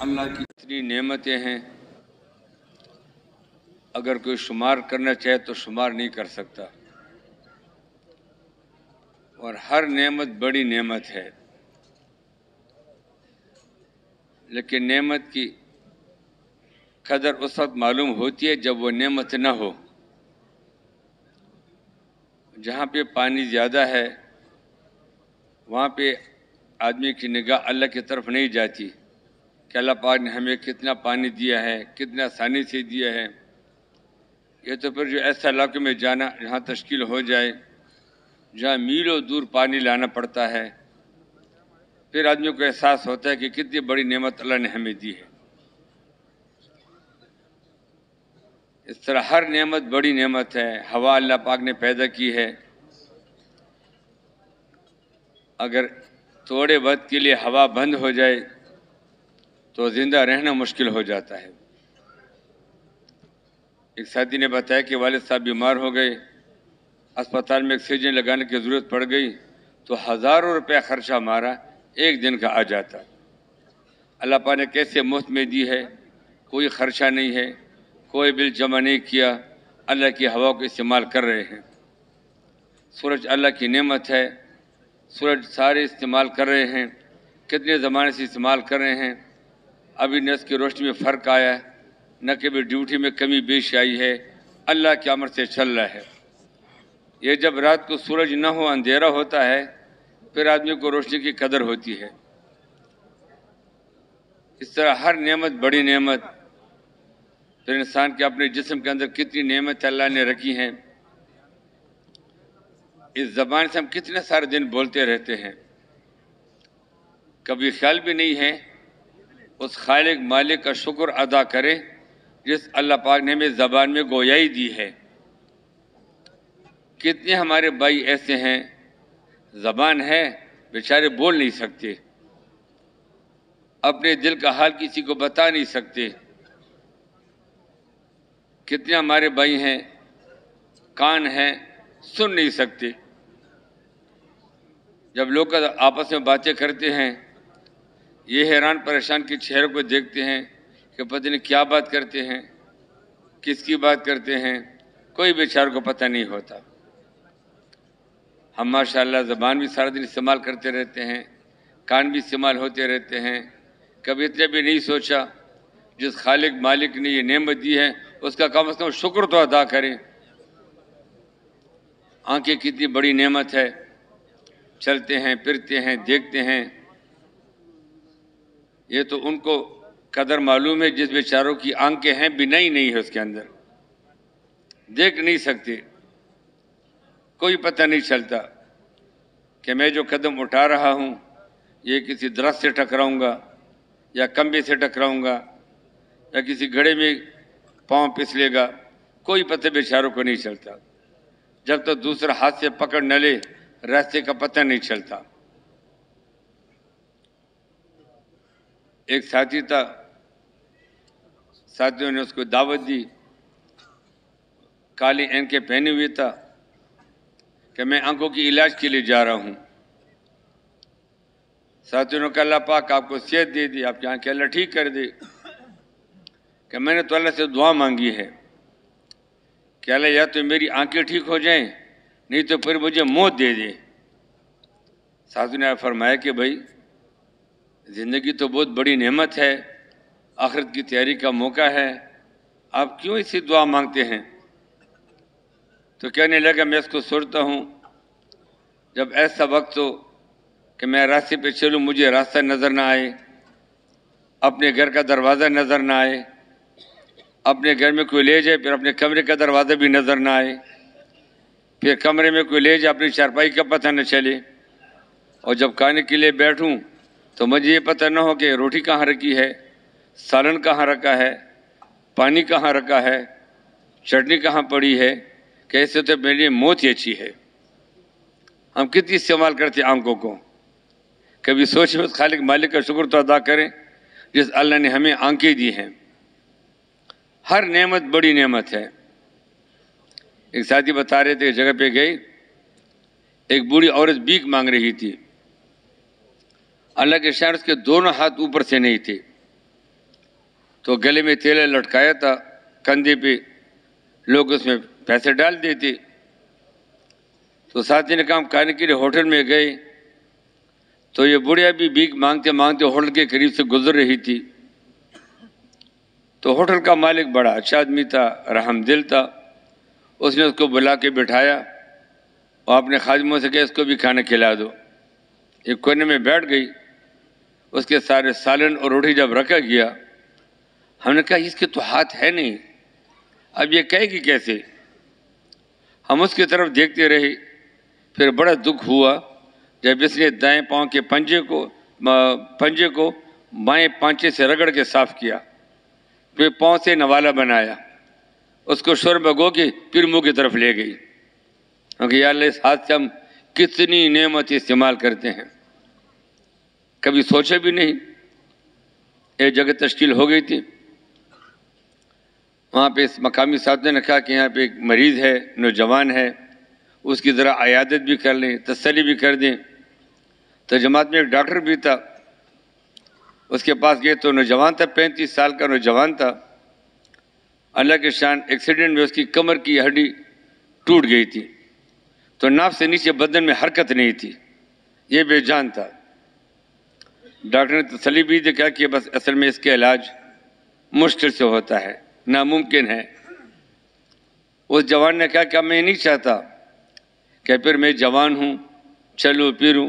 اللہ کی اتنی نعمتیں ہیں، اگر کوئی شمار کرنا چاہے تو شمار نہیں کر سکتا، اور ہر نعمت بڑی نعمت ہے، لیکن نعمت کی قدر اس وقت معلوم ہوتی ہے جب وہ نعمت نہ ہو۔ جہاں پہ پانی زیادہ ہے وہاں پہ آدمی کی نگاہ اللہ کی طرف نہیں جاتی کہ اللہ پاک نے ہمیں کتنا پانی دیا ہے، کتنا آسانی سے دیا ہے۔ یہ تو پھر جو ایسا علاقے میں جانا جہاں تشکیل ہو جائے، جہاں میلوں دور پانی لانا پڑتا ہے، پھر آدمی کو احساس ہوتا ہے کہ کتنی بڑی نعمت اللہ نے ہمیں دی ہے۔ اس طرح ہر نعمت بڑی نعمت ہے۔ ہوا اللہ پاک نے پیدا کی ہے، اگر تھوڑے وقت کے لیے ہوا بند ہو جائے تو زندہ رہنا مشکل ہو جاتا ہے۔ ایک ساتھی نے بتایا کہ والد صاحب بیمار ہو گئے، اسپتال میں آکسیجن لگانے کی ضرورت پڑ گئی تو ہزاروں روپے خرچہ ہمارا ایک دن کا آ جاتا۔ اللہ پاک نے کیسے مفت میں دی ہے، کوئی خرچہ نہیں ہے، کوئی بل جمع نہیں کیا، اللہ کی ہوا کو استعمال کر رہے ہیں۔ سورج اللہ کی نعمت ہے، سورج سارے استعمال کر رہے ہیں، کتنے زمانے سے استعمال کر رہے ہیں۔ ابھی نہ اس کی روشنی میں فرق آیا ہے، نہ کبھی ڈیوٹی میں کمی بیش آئی ہے، اللہ کے امر سے چل رہا ہے۔ یہ جب رات کو سورج نہ ہو، اندھیرا ہوتا ہے، پھر آدمی کو روشنی کی قدر ہوتی ہے۔ اس طرح ہر نعمت بڑی نعمت۔ پھر انسان کے اپنے جسم کے اندر کتنی نعمت اللہ نے رکھی ہیں۔ اس زبان سے ہم کتنے سارے دن بولتے رہتے ہیں، کبھی خیال بھی نہیں ہے اس خالق مالک کا شکر ادا کریں جس اللہ پاک نے ہمیں زبان میں گویائی دی ہے۔ کتنے ہمارے بھائی ایسے ہیں، زبان ہے بیچارے بول نہیں سکتے، اپنے دل کا حال کسی کو بتا نہیں سکتے۔ کتنے ہمارے بھائی ہیں، کان ہیں، سن نہیں سکتے۔ جب لوگ آپس میں باتیں کرتے ہیں، یہ حیران پریشان کے چہروں کو دیکھتے ہیں کہ پتہ نہیں کیا بات کرتے ہیں، کس کی بات کرتے ہیں، کوئی بیچاروں کو پتہ نہیں ہوتا۔ ہم ماشاءاللہ زبان بھی سارا دن استعمال کرتے رہتے ہیں، کان بھی استعمال ہوتے رہتے ہیں، کبھی اتنے بھی نہیں سوچا جس خالق مالک نے یہ نعمت دی ہے اس کا کم از کم شکر تو ادا کریں۔ آنکھیں کتنی بڑی نعمت ہے، چلتے ہیں، پھرتے ہیں، دیکھتے ہیں۔ یہ تو ان کو قدر معلوم ہے جس بیچاروں کی آنکھیں ہیں، بینائی ہی نہیں ہے اس کے اندر، دیکھ نہیں سکتے۔ کوئی پتہ نہیں چلتا کہ میں جو قدم اٹھا رہا ہوں یہ کسی درخت سے ٹکراؤں گا یا کمبے سے ٹکراؤں گا یا کسی گھڑے میں پاؤں پھسلے گا، کوئی پتہ بیچاروں کو نہیں چلتا۔ جب تک دوسرا ہاتھ سے پکڑ نہ لے راستے کا پتہ نہیں چلتا۔ ایک ساتھی تھا، ساتھیوں نے اس کو دعوت دی، کالی اینکیں پہنے ہوئے تھا کہ میں آنکھوں کی علاج کے لیے جا رہا ہوں۔ ساتھیوں نے کہا اللہ پاک آپ کو صحت دے دی، آپ کی آنکھیں اللہ ٹھیک کر دے۔ کہ میں نے تو اللہ سے دعا مانگی ہے کہ اللہ یا تو میری آنکھیں ٹھیک ہو جائیں نہیں تو پھر مجھے موت دے دے۔ ساتھیوں نے فرمایا کہ بھائی زندگی تو بہت بڑی نعمت ہے، آخرت کی تیاری کا موقع ہے، آپ کیوں اسی دعا مانگتے ہیں؟ تو کہنے لگا میں اس کو سوچتا ہوں جب ایسا وقت ہو کہ میں راستے پہ چلوں مجھے راستہ نظر نہ آئے، اپنے گھر کا دروازہ نظر نہ آئے، اپنے گھر میں کوئی لے جائے پھر اپنے کمرے کا دروازہ بھی نظر نہ آئے، پھر کمرے میں کوئی لے جائے اپنی چارپائی کا پتہ نہ چلے، اور جب کھانے کے لیے بیٹھوں تو مجھے یہ پتہ نہ ہو کہ روٹی کہاں رکھی ہے، سالن کہاں رکھا ہے، پانی کہاں رکھا ہے، چٹنی کہاں پڑی ہے، کیسے تو میرے لیے موت ہی اچھی ہے۔ ہم کتنی استعمال کرتے آنکھوں کو؟ کبھی سوچیں اس خالق مالک کا شکر تو ادا کریں جس اللہ نے ہمیں آنکھیں دی ہیں۔ ہر نعمت بڑی نعمت ہے۔ ایک ساتھی بتا رہے تھے ایک جگہ پہ گئے، ایک بوڑھی عورت بھیک مانگ رہی تھی، اللہ کے شان اس کے دونوں ہاتھ اوپر سے نہیں تھے، تو گلے میں تیلا لٹکایا تھا کندھے پہ، لوگ اس میں پیسے ڈال دیتے. تو ساتھی نے کام کھانے کے لیے ہوٹل میں گئے تو یہ بڑھیا بھی بھیک مانگتے مانگتے ہوٹل کے قریب سے گزر رہی تھی. تو ہوٹل کا مالک بڑا اچھا آدمی تھا، رحم دل تھا. اس نے اس کو بلا کے بٹھایا اور اپنے خادموں سے کہا اس کو بھی کھانا کھلا دو. ایک کونے میں بیٹھ گئی. اس کے سارے سالن اور روٹی جب رکھا گیا، ہم نے کہا اس کے تو ہاتھ ہے نہیں، اب یہ کہے گی کیسے؟ ہم اس کی طرف دیکھتے رہے. پھر بڑا دکھ ہوا جب اس نے دائیں پاؤں کے پنجے کو بائیں پانچے سے رگڑ کے صاف کیا، پھر پاؤں سے نوالا بنایا، اس کو شوربہ گو کے پھر منہ کی طرف لے گئی. کیونکہ یا اللہ اس ہاتھ سے ہم کتنی نعمت استعمال کرتے ہیں، کبھی سوچے بھی نہیں. ایک جگہ تشکیل ہو گئی تھی، وہاں پہ اس مقامی ساتھیوں نے کہا کہ یہاں پہ ایک مریض ہے، نوجوان ہے، اس کی ذرا عیادت بھی کر لیں، تسلی بھی کر دیں. تو جماعت میں ایک ڈاکٹر بھی تھا، اس کے پاس گئے تو نوجوان تھا، 35 سال کا نوجوان تھا. اللہ کے شان ایکسیڈنٹ میں اس کی کمر کی ہڈی ٹوٹ گئی تھی، تو ناف سے نیچے بدن میں حرکت نہیں تھی، یہ بے جان تھا. ڈاکٹر نے تسلی بھی دی، کہا کہ بس اصل میں اس کا علاج مشکل سے ہوتا ہے، ناممکن ہے. اس جوان نے کہا کہ میں نہیں چاہتا کہ پھر میں جوان ہوں، چلوں پھروں،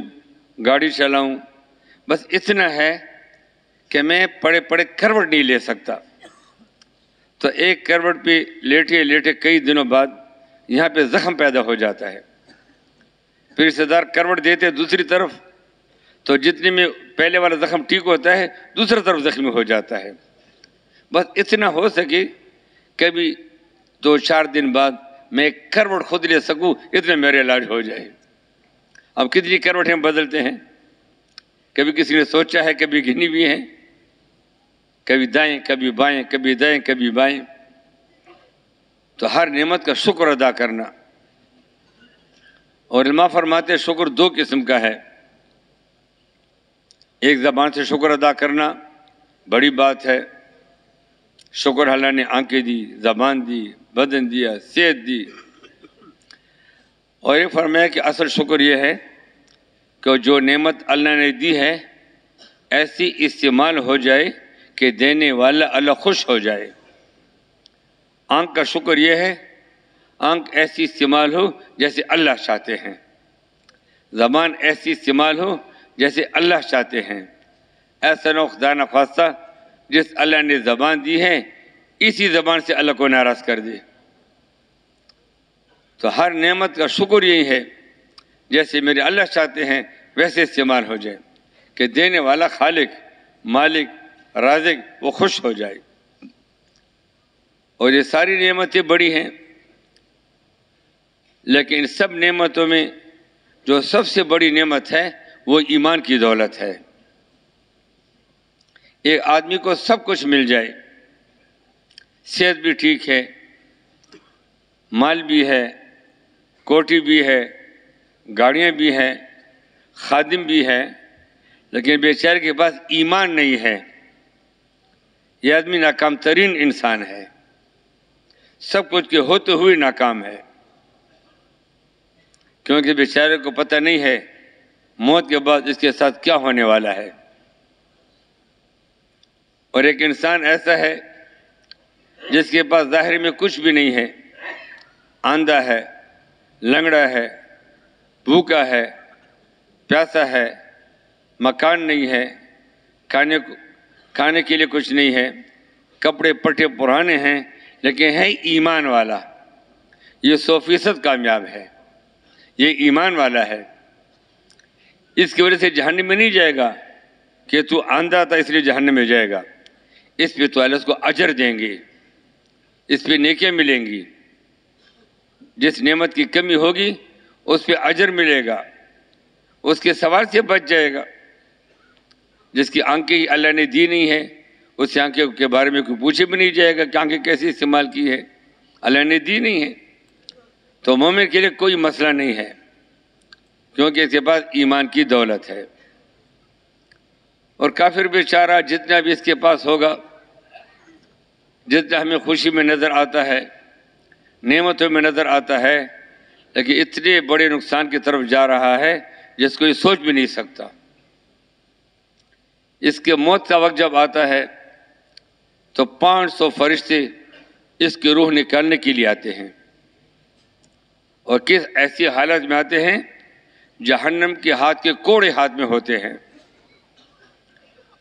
گاڑی چلاؤں، بس اتنا ہے کہ میں پڑے پڑے کروٹ نہیں لے سکتا. تو ایک کروٹ پہ لیٹے لیٹے کئی دنوں بعد یہاں پہ زخم پیدا ہو جاتا ہے. پھر رشتے دار کروٹ دیتے دوسری طرف، تو جتنے میں پہلے والا زخم ٹھیک ہوتا ہے دوسری طرف زخمی ہو جاتا ہے. بس اتنا ہو سکے کبھی 2-4 دن بعد میں ایک کروٹ خود لے سکوں، اتنے میرے علاج ہو جائے. اب کتنی کروٹیں بدلتے ہیں، کبھی کسی نے سوچا ہے، کبھی گنی بھی ہیں، کبھی دائیں کبھی بائیں، کبھی دائیں کبھی بائیں. تو ہر نعمت کا شکر ادا کرنا. اور علماء فرماتے شکر 2 قسم کا ہے. ایک زبان سے شکر ادا کرنا بڑی بات ہے، شکر اللہ نے آنکھیں دی، زبان دی، بدن دیا، صحت دی. اور یہ فرمایا کہ اصل شکر یہ ہے کہ جو نعمت اللہ نے دی ہے ایسی استعمال ہو جائے کہ دینے والا اللہ خوش ہو جائے. آنکھ کا شکر یہ ہے آنکھ ایسی استعمال ہو جیسے اللہ چاہتے ہیں، زبان ایسی استعمال ہو جیسے اللہ چاہتے ہیں. ایسا نہ خدا نخواستہ جس اللہ نے زبان دی ہے اسی زبان سے اللہ کو ناراض کر دے. تو ہر نعمت کا شکر یہی ہے جیسے میرے اللہ چاہتے ہیں ویسے استعمال ہو جائے کہ دینے والا خالق، مالک، رازق وہ خوش ہو جائے. اور یہ ساری نعمتیں بڑی ہیں، لیکن ان سب نعمتوں میں جو سب سے بڑی نعمت ہے وہ ایمان کی دولت ہے. ایک آدمی کو سب کچھ مل جائے، صحت بھی ٹھیک ہے، مال بھی ہے، کوٹھی بھی ہے، گاڑیاں بھی ہیں، خادم بھی ہے، لیکن بیچارے کے پاس ایمان نہیں ہے، یہ آدمی ناکام ترین انسان ہے، سب کچھ کے ہوتے ہوئے ناکام ہے. کیونکہ بیچارے کو پتہ نہیں ہے موت کے بعد اس کے ساتھ کیا ہونے والا ہے. اور ایک انسان ایسا ہے جس کے پاس ظاہر میں کچھ بھی نہیں ہے، اندھا ہے، لنگڑا ہے، بھوکا ہے، پیاسا ہے، مکان نہیں ہے، کھانے کے لیے کچھ نہیں ہے، کپڑے پٹے پرانے ہیں، لیکن ہے ایمان والا. یہ 100% کامیاب ہے، یہ ایمان والا ہے. اس کی وجہ سے جہنم میں نہیں جائے گا کہ تو اندھا تھا اس لیے جہنم میں جائے گا. اس پہ تو اللہ اس کو اجر دیں گے، اس پہ نیکیاں ملیں گی. جس نعمت کی کمی ہوگی اس پہ اجر ملے گا، اس کے سوال سے بچ جائے گا. جس کی آنکھیں اللہ نے دی نہیں ہے اس آنکھوں کے بارے میں کوئی پوچھے بھی نہیں جائے گا کہ آنکھیں کیسے استعمال کی ہے، اللہ نے دی نہیں ہے. تو مومن کے لیے کوئی مسئلہ نہیں ہے کیونکہ اس کے پاس ایمان کی دولت ہے. اور کافر بیچارہ جتنا بھی اس کے پاس ہوگا جتنا ہمیں خوشی میں نظر آتا ہے، نعمتوں میں نظر آتا ہے، لیکن اتنے بڑے نقصان کی طرف جا رہا ہے جس کو یہ سوچ بھی نہیں سکتا۔ اس کے موت کا وقت جب آتا ہے تو 500 فرشتے اس کی روح نکالنے کے لیے آتے ہیں، اور کس ایسی حالت میں آتے ہیں؟ جہنم کے ہاتھ کے کوڑے ہاتھ میں ہوتے ہیں،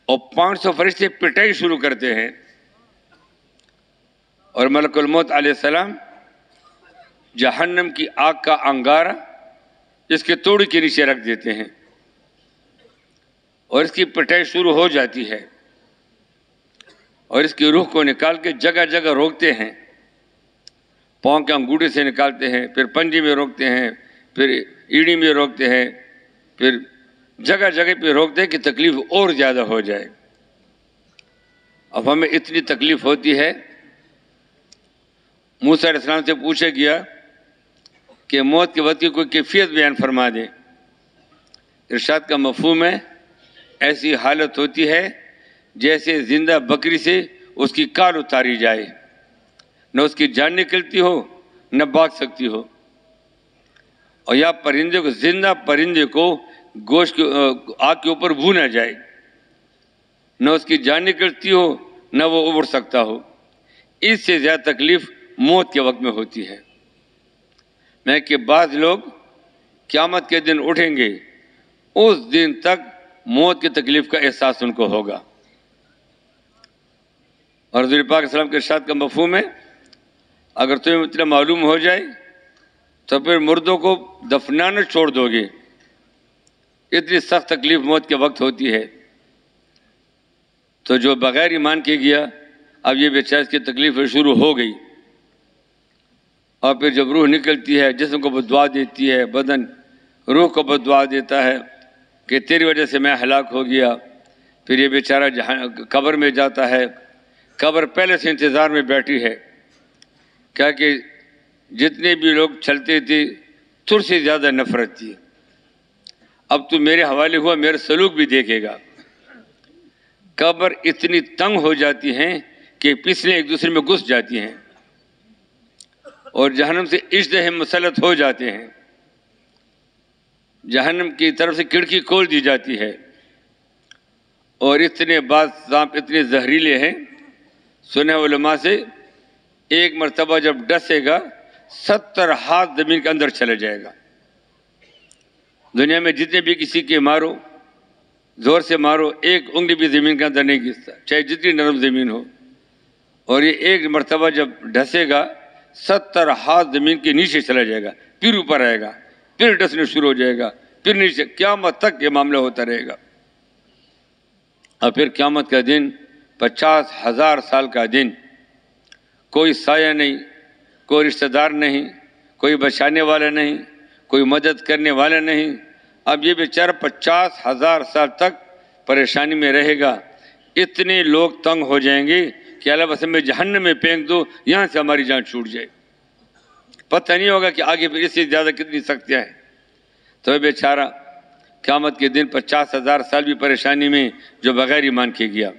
اور 500 فرشتے پٹائی شروع کرتے ہیں، اور ملک الموت علیہ السلام جہنم کی آگ کا انگارہ اس کے توڑی کے نیچے رکھ دیتے ہیں، اور اس کی پٹائی شروع ہو جاتی ہے، اور اس کی روح کو نکال کے جگہ جگہ روکتے ہیں، پاؤں کے انگوٹھے سے نکالتے ہیں، پھر پنجے میں روکتے ہیں، پھر ایڑی میں روکتے ہیں، پھر جگہ جگہ پہ روکتے ہیں کہ تکلیف اور زیادہ ہو جائے۔ اب ہمیں اتنی تکلیف ہوتی ہے، موسیٰ علیہ السلام سے پوچھا گیا کہ موت کے وقت کی کوئی کیفیت بیان فرما دیں۔ ارشاد کا مفہوم ہے، ایسی حالت ہوتی ہے جیسے زندہ بکری سے اس کی کال اتاری جائے، نہ اس کی جان نکلتی ہو نہ بھاگ سکتی ہو، اور یا پرندے کو، زندہ پرندے کو گوشت آگ کے اوپر بھونا جائے، نہ اس کی جان نکلتی ہو نہ وہ اڑ سکتا ہو۔ اس سے زیادہ تکلیف موت کے وقت میں ہوتی ہے۔ میں کہ بعض لوگ قیامت کے دن اٹھیں گے، اس دن تک موت کی تکلیف کا احساس ان کو ہوگا۔ اور حضور پاک صلی اللہ علیہ وسلم کے ارشاد کا مفہوم ہے، اگر تمہیں اتنا معلوم ہو جائے تو پھر مردوں کو دفنانا چھوڑ دو گے، اتنی سخت تکلیف موت کے وقت ہوتی ہے۔ تو جو بغیر ایمان کے گیا، اب یہ بیچارہ اس کی تکلیف شروع ہو گئی، اور پھر جب روح نکلتی ہے جسم کو بددعا دیتی ہے، بدن روح کو بددعا دیتا ہے کہ تیری وجہ سے میں ہلاک ہو گیا۔ پھر یہ بیچارہ قبر میں جاتا ہے، قبر پہلے سے انتظار میں بیٹھی ہے، کیا کہ جتنے بھی لوگ چلتے تھے تجھ سے زیادہ نفرت تھی، اب تو میرے حوالے ہوا، میرا سلوک بھی دیکھے گا۔ قبر اتنی تنگ ہو جاتی ہیں کہ پسلیں ایک دوسرے میں گھس جاتی ہیں، اور جہنم سے اشتہے مسلط ہو جاتے ہیں، جہنم کی طرف سے کھڑکی کھول دی جاتی ہے، اور اتنے بعض سانپ اتنے زہریلے ہیں، سنے علماء سے ایک مرتبہ جب ڈسے گا 70 ہاتھ زمین کے اندر چلے جائے گا۔ دنیا میں جتنے بھی کسی کے مارو، زور سے مارو، ایک انگلی بھی زمین کے اندر نہیں گھستا، چاہے جتنی نرم زمین ہو، اور یہ ایک مرتبہ جب ڈسے گا 70 ہاتھ زمین کے نیچے چلا جائے گا، پھر اوپر آئے گا، پھر ڈسنے شروع ہو جائے گا، پھر نیچے، قیامت تک یہ معاملہ ہوتا رہے گا۔ اور پھر قیامت کا دن 50,000 سال کا دن، کوئی سایہ نہیں، کوئی رشتہ دار نہیں، کوئی بچانے والا نہیں، کوئی مدد کرنے والا نہیں۔ اب یہ بیچارہ 50,000 سال تک پریشانی میں رہے گا۔ اتنے لوگ تنگ ہو جائیں گے کہ اللہ بس ہمیں جہنم میں پھینک دو، یہاں سے ہماری جان چھوٹ جائے۔ پتہ نہیں ہوگا کہ آگے پھر اس سے زیادہ کتنی سختیاں ہیں۔ تو یہ بیچارہ قیامت کے دن 50,000 سال بھی پریشانی میں، جو بغیر ایمان کے گیا،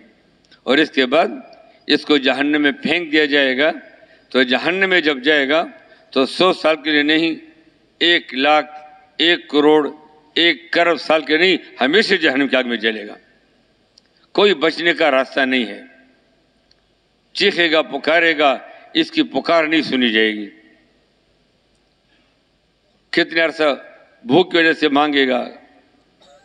اور اس کے بعد اس کو جہنم میں پھینک دیا جائے گا۔ تو جہنم میں جب جائے گا تو 100 سال کے لیے نہیں، 1 لاکھ، 1 کروڑ، 1 کروڑ سال کے نہیں، ہمیشہ جہنم کی آگ میں جلے گا، کوئی بچنے کا راستہ نہیں ہے۔ چیخے گا، پکارے گا، اس کی پکار نہیں سنی جائے گی۔ کتنے عرصہ بھوک کی وجہ سے مانگے گا،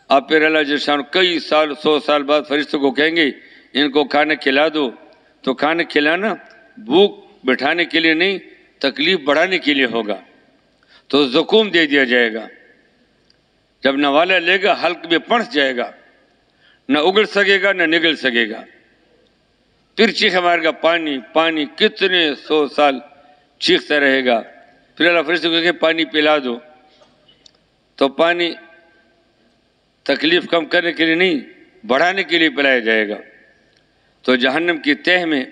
اب پھر اللہ جل شانہ کئی سال، 100 سال بعد فرشتوں کو کہیں گے ان کو کھانا کھلا دو، تو کھانا کھلانا بھوک بٹھانے کے لیے نہیں، تکلیف بڑھانے کے لیے ہوگا۔ تو زکوم دے دیا جائے گا، جب نوالا لے گا حلق میں پھنس جائے گا، نہ اگل سکے گا نہ نگل سکے گا، پھر چیخ مارے گا، پانی پانی، کتنے 100 سال چیختا رہے گا۔ پھر اللہ فرشتوں کو کہے پانی پلا دو، تو پانی تکلیف کم کرنے کے لیے نہیں، بڑھانے کے لیے پلایا جائے گا۔ تو جہنم کی تہہ میں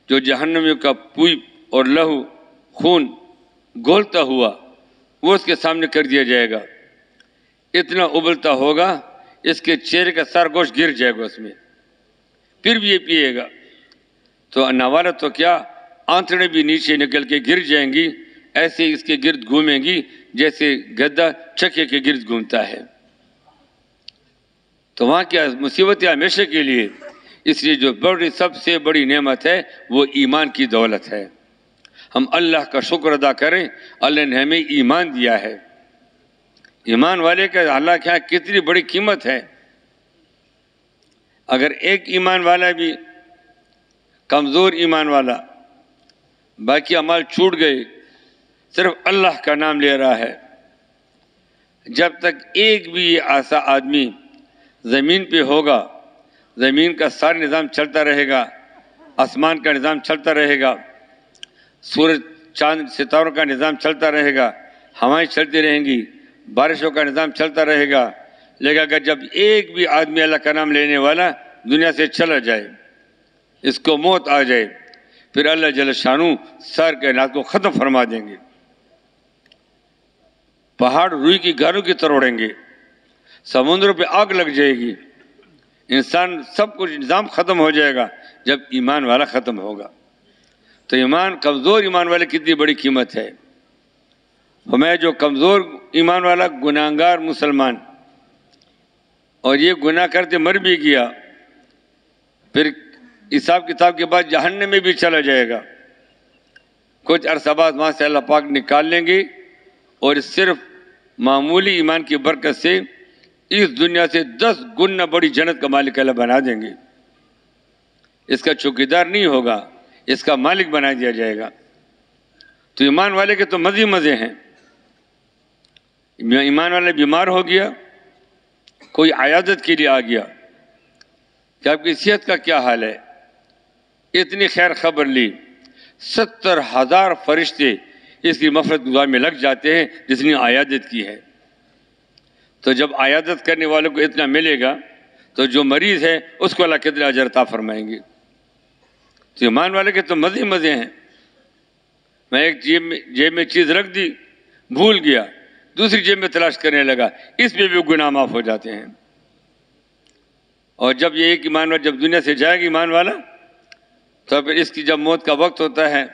جو جہنمیوں کا پوئی اور لہو خون گھولتا ہوا، وہ اس کے سامنے کر دیا جائے گا، اتنا ابلتا ہوگا اس کے چہرے کا سارا گوشت گر جائے گا اس میں، پھر بھی یہ پیے گا۔ تو نوالا تو کیا آنتڑیں بھی نیچے نکل کے گر جائیں گی، ایسے اس کے گرد گھومیں گی جیسے گدھا چکے کے گرد گھومتا ہے۔ تو وہاں کیا مصیبت ہے ہمیشہ کے لیے، اس لیے جو سب سے بڑی نعمت ہے وہ ایمان کی دولت ہے۔ ہم اللہ کا شکر ادا کریں، اللہ نے ہمیں ایمان دیا ہے۔ ایمان والے کا اللہ کے یہاں کتنی بڑی قیمت ہے۔ اگر ایک ایمان والا بھی کمزور ایمان والا باقی اعمال چھوٹ گئے، صرف اللہ کا نام لے رہا ہے، جب تک ایک بھی ایسا آدمی زمین پہ ہوگا، زمین کا سارا نظام چلتا رہے گا، آسمان کا نظام چلتا رہے گا، سورج چاند ستاروں کا نظام چلتا رہے گا، ہوائیں چلتی رہیں گی، بارشوں کا نظام چلتا رہے گا، لیکن اگر جب ایک بھی آدمی اللہ کا نام لینے والا دنیا سے چلا جائے، اس کو موت آ جائے، پھر اللہ جل شانہ سارے کائنات کو ختم فرما دیں گے۔ پہاڑ روئی کی گاروں کی طرح اڑیں گے، سمندروں پہ آگ لگ جائے گی، انسان سب کچھ نظام ختم ہو جائے گا جب ایمان والا ختم ہوگا۔ تو ایمان، کمزور ایمان والے کتنی بڑی قیمت ہے۔ ہمیں جو کمزور ایمان والا گناہگار مسلمان اور یہ گناہ کرتے مر بھی گیا، پھر حساب کتاب کے بعد جہنم میں بھی چلا جائے گا، کچھ عرصہ بعد وہاں سے اللہ پاک نکال لیں گے اور صرف معمولی ایمان کی برکت سے اس دنیا سے 10 گنا بڑی جنت کا مالک اللہ بنا دیں گے۔ اس کا چوکیدار نہیں ہوگا، اس کا مالک بنا دیا جائے گا۔ تو ایمان والے کے تو مزے مزے ہیں۔ ایمان والا بیمار ہو گیا، کوئی عیادت کے لیے آ گیا کہ آپ کی صحت کا کیا حال ہے، اتنی خیر خبر لی، 70,000 فرشتے اس کی مغفرت دعا میں لگ جاتے ہیں جس نے عیادت کی ہے۔ تو جب عیادت کرنے والوں کو اتنا ملے گا تو جو مریض ہے اس کو اللہ کتنا اجر عطا فرمائیں گے۔ تو ایمان والے کے تو مزے مزے ہیں۔ میں ایک جیب میں چیز رکھ دی، بھول گیا، دوسری جیب میں تلاش کرنے لگا، اس میں بھی گناہ معاف ہو جاتے ہیں۔ اور جب یہ ایک ایمان والا جب دنیا سے جائے گا ایمان والا، تو پھر اس کی جب موت کا وقت ہوتا ہے،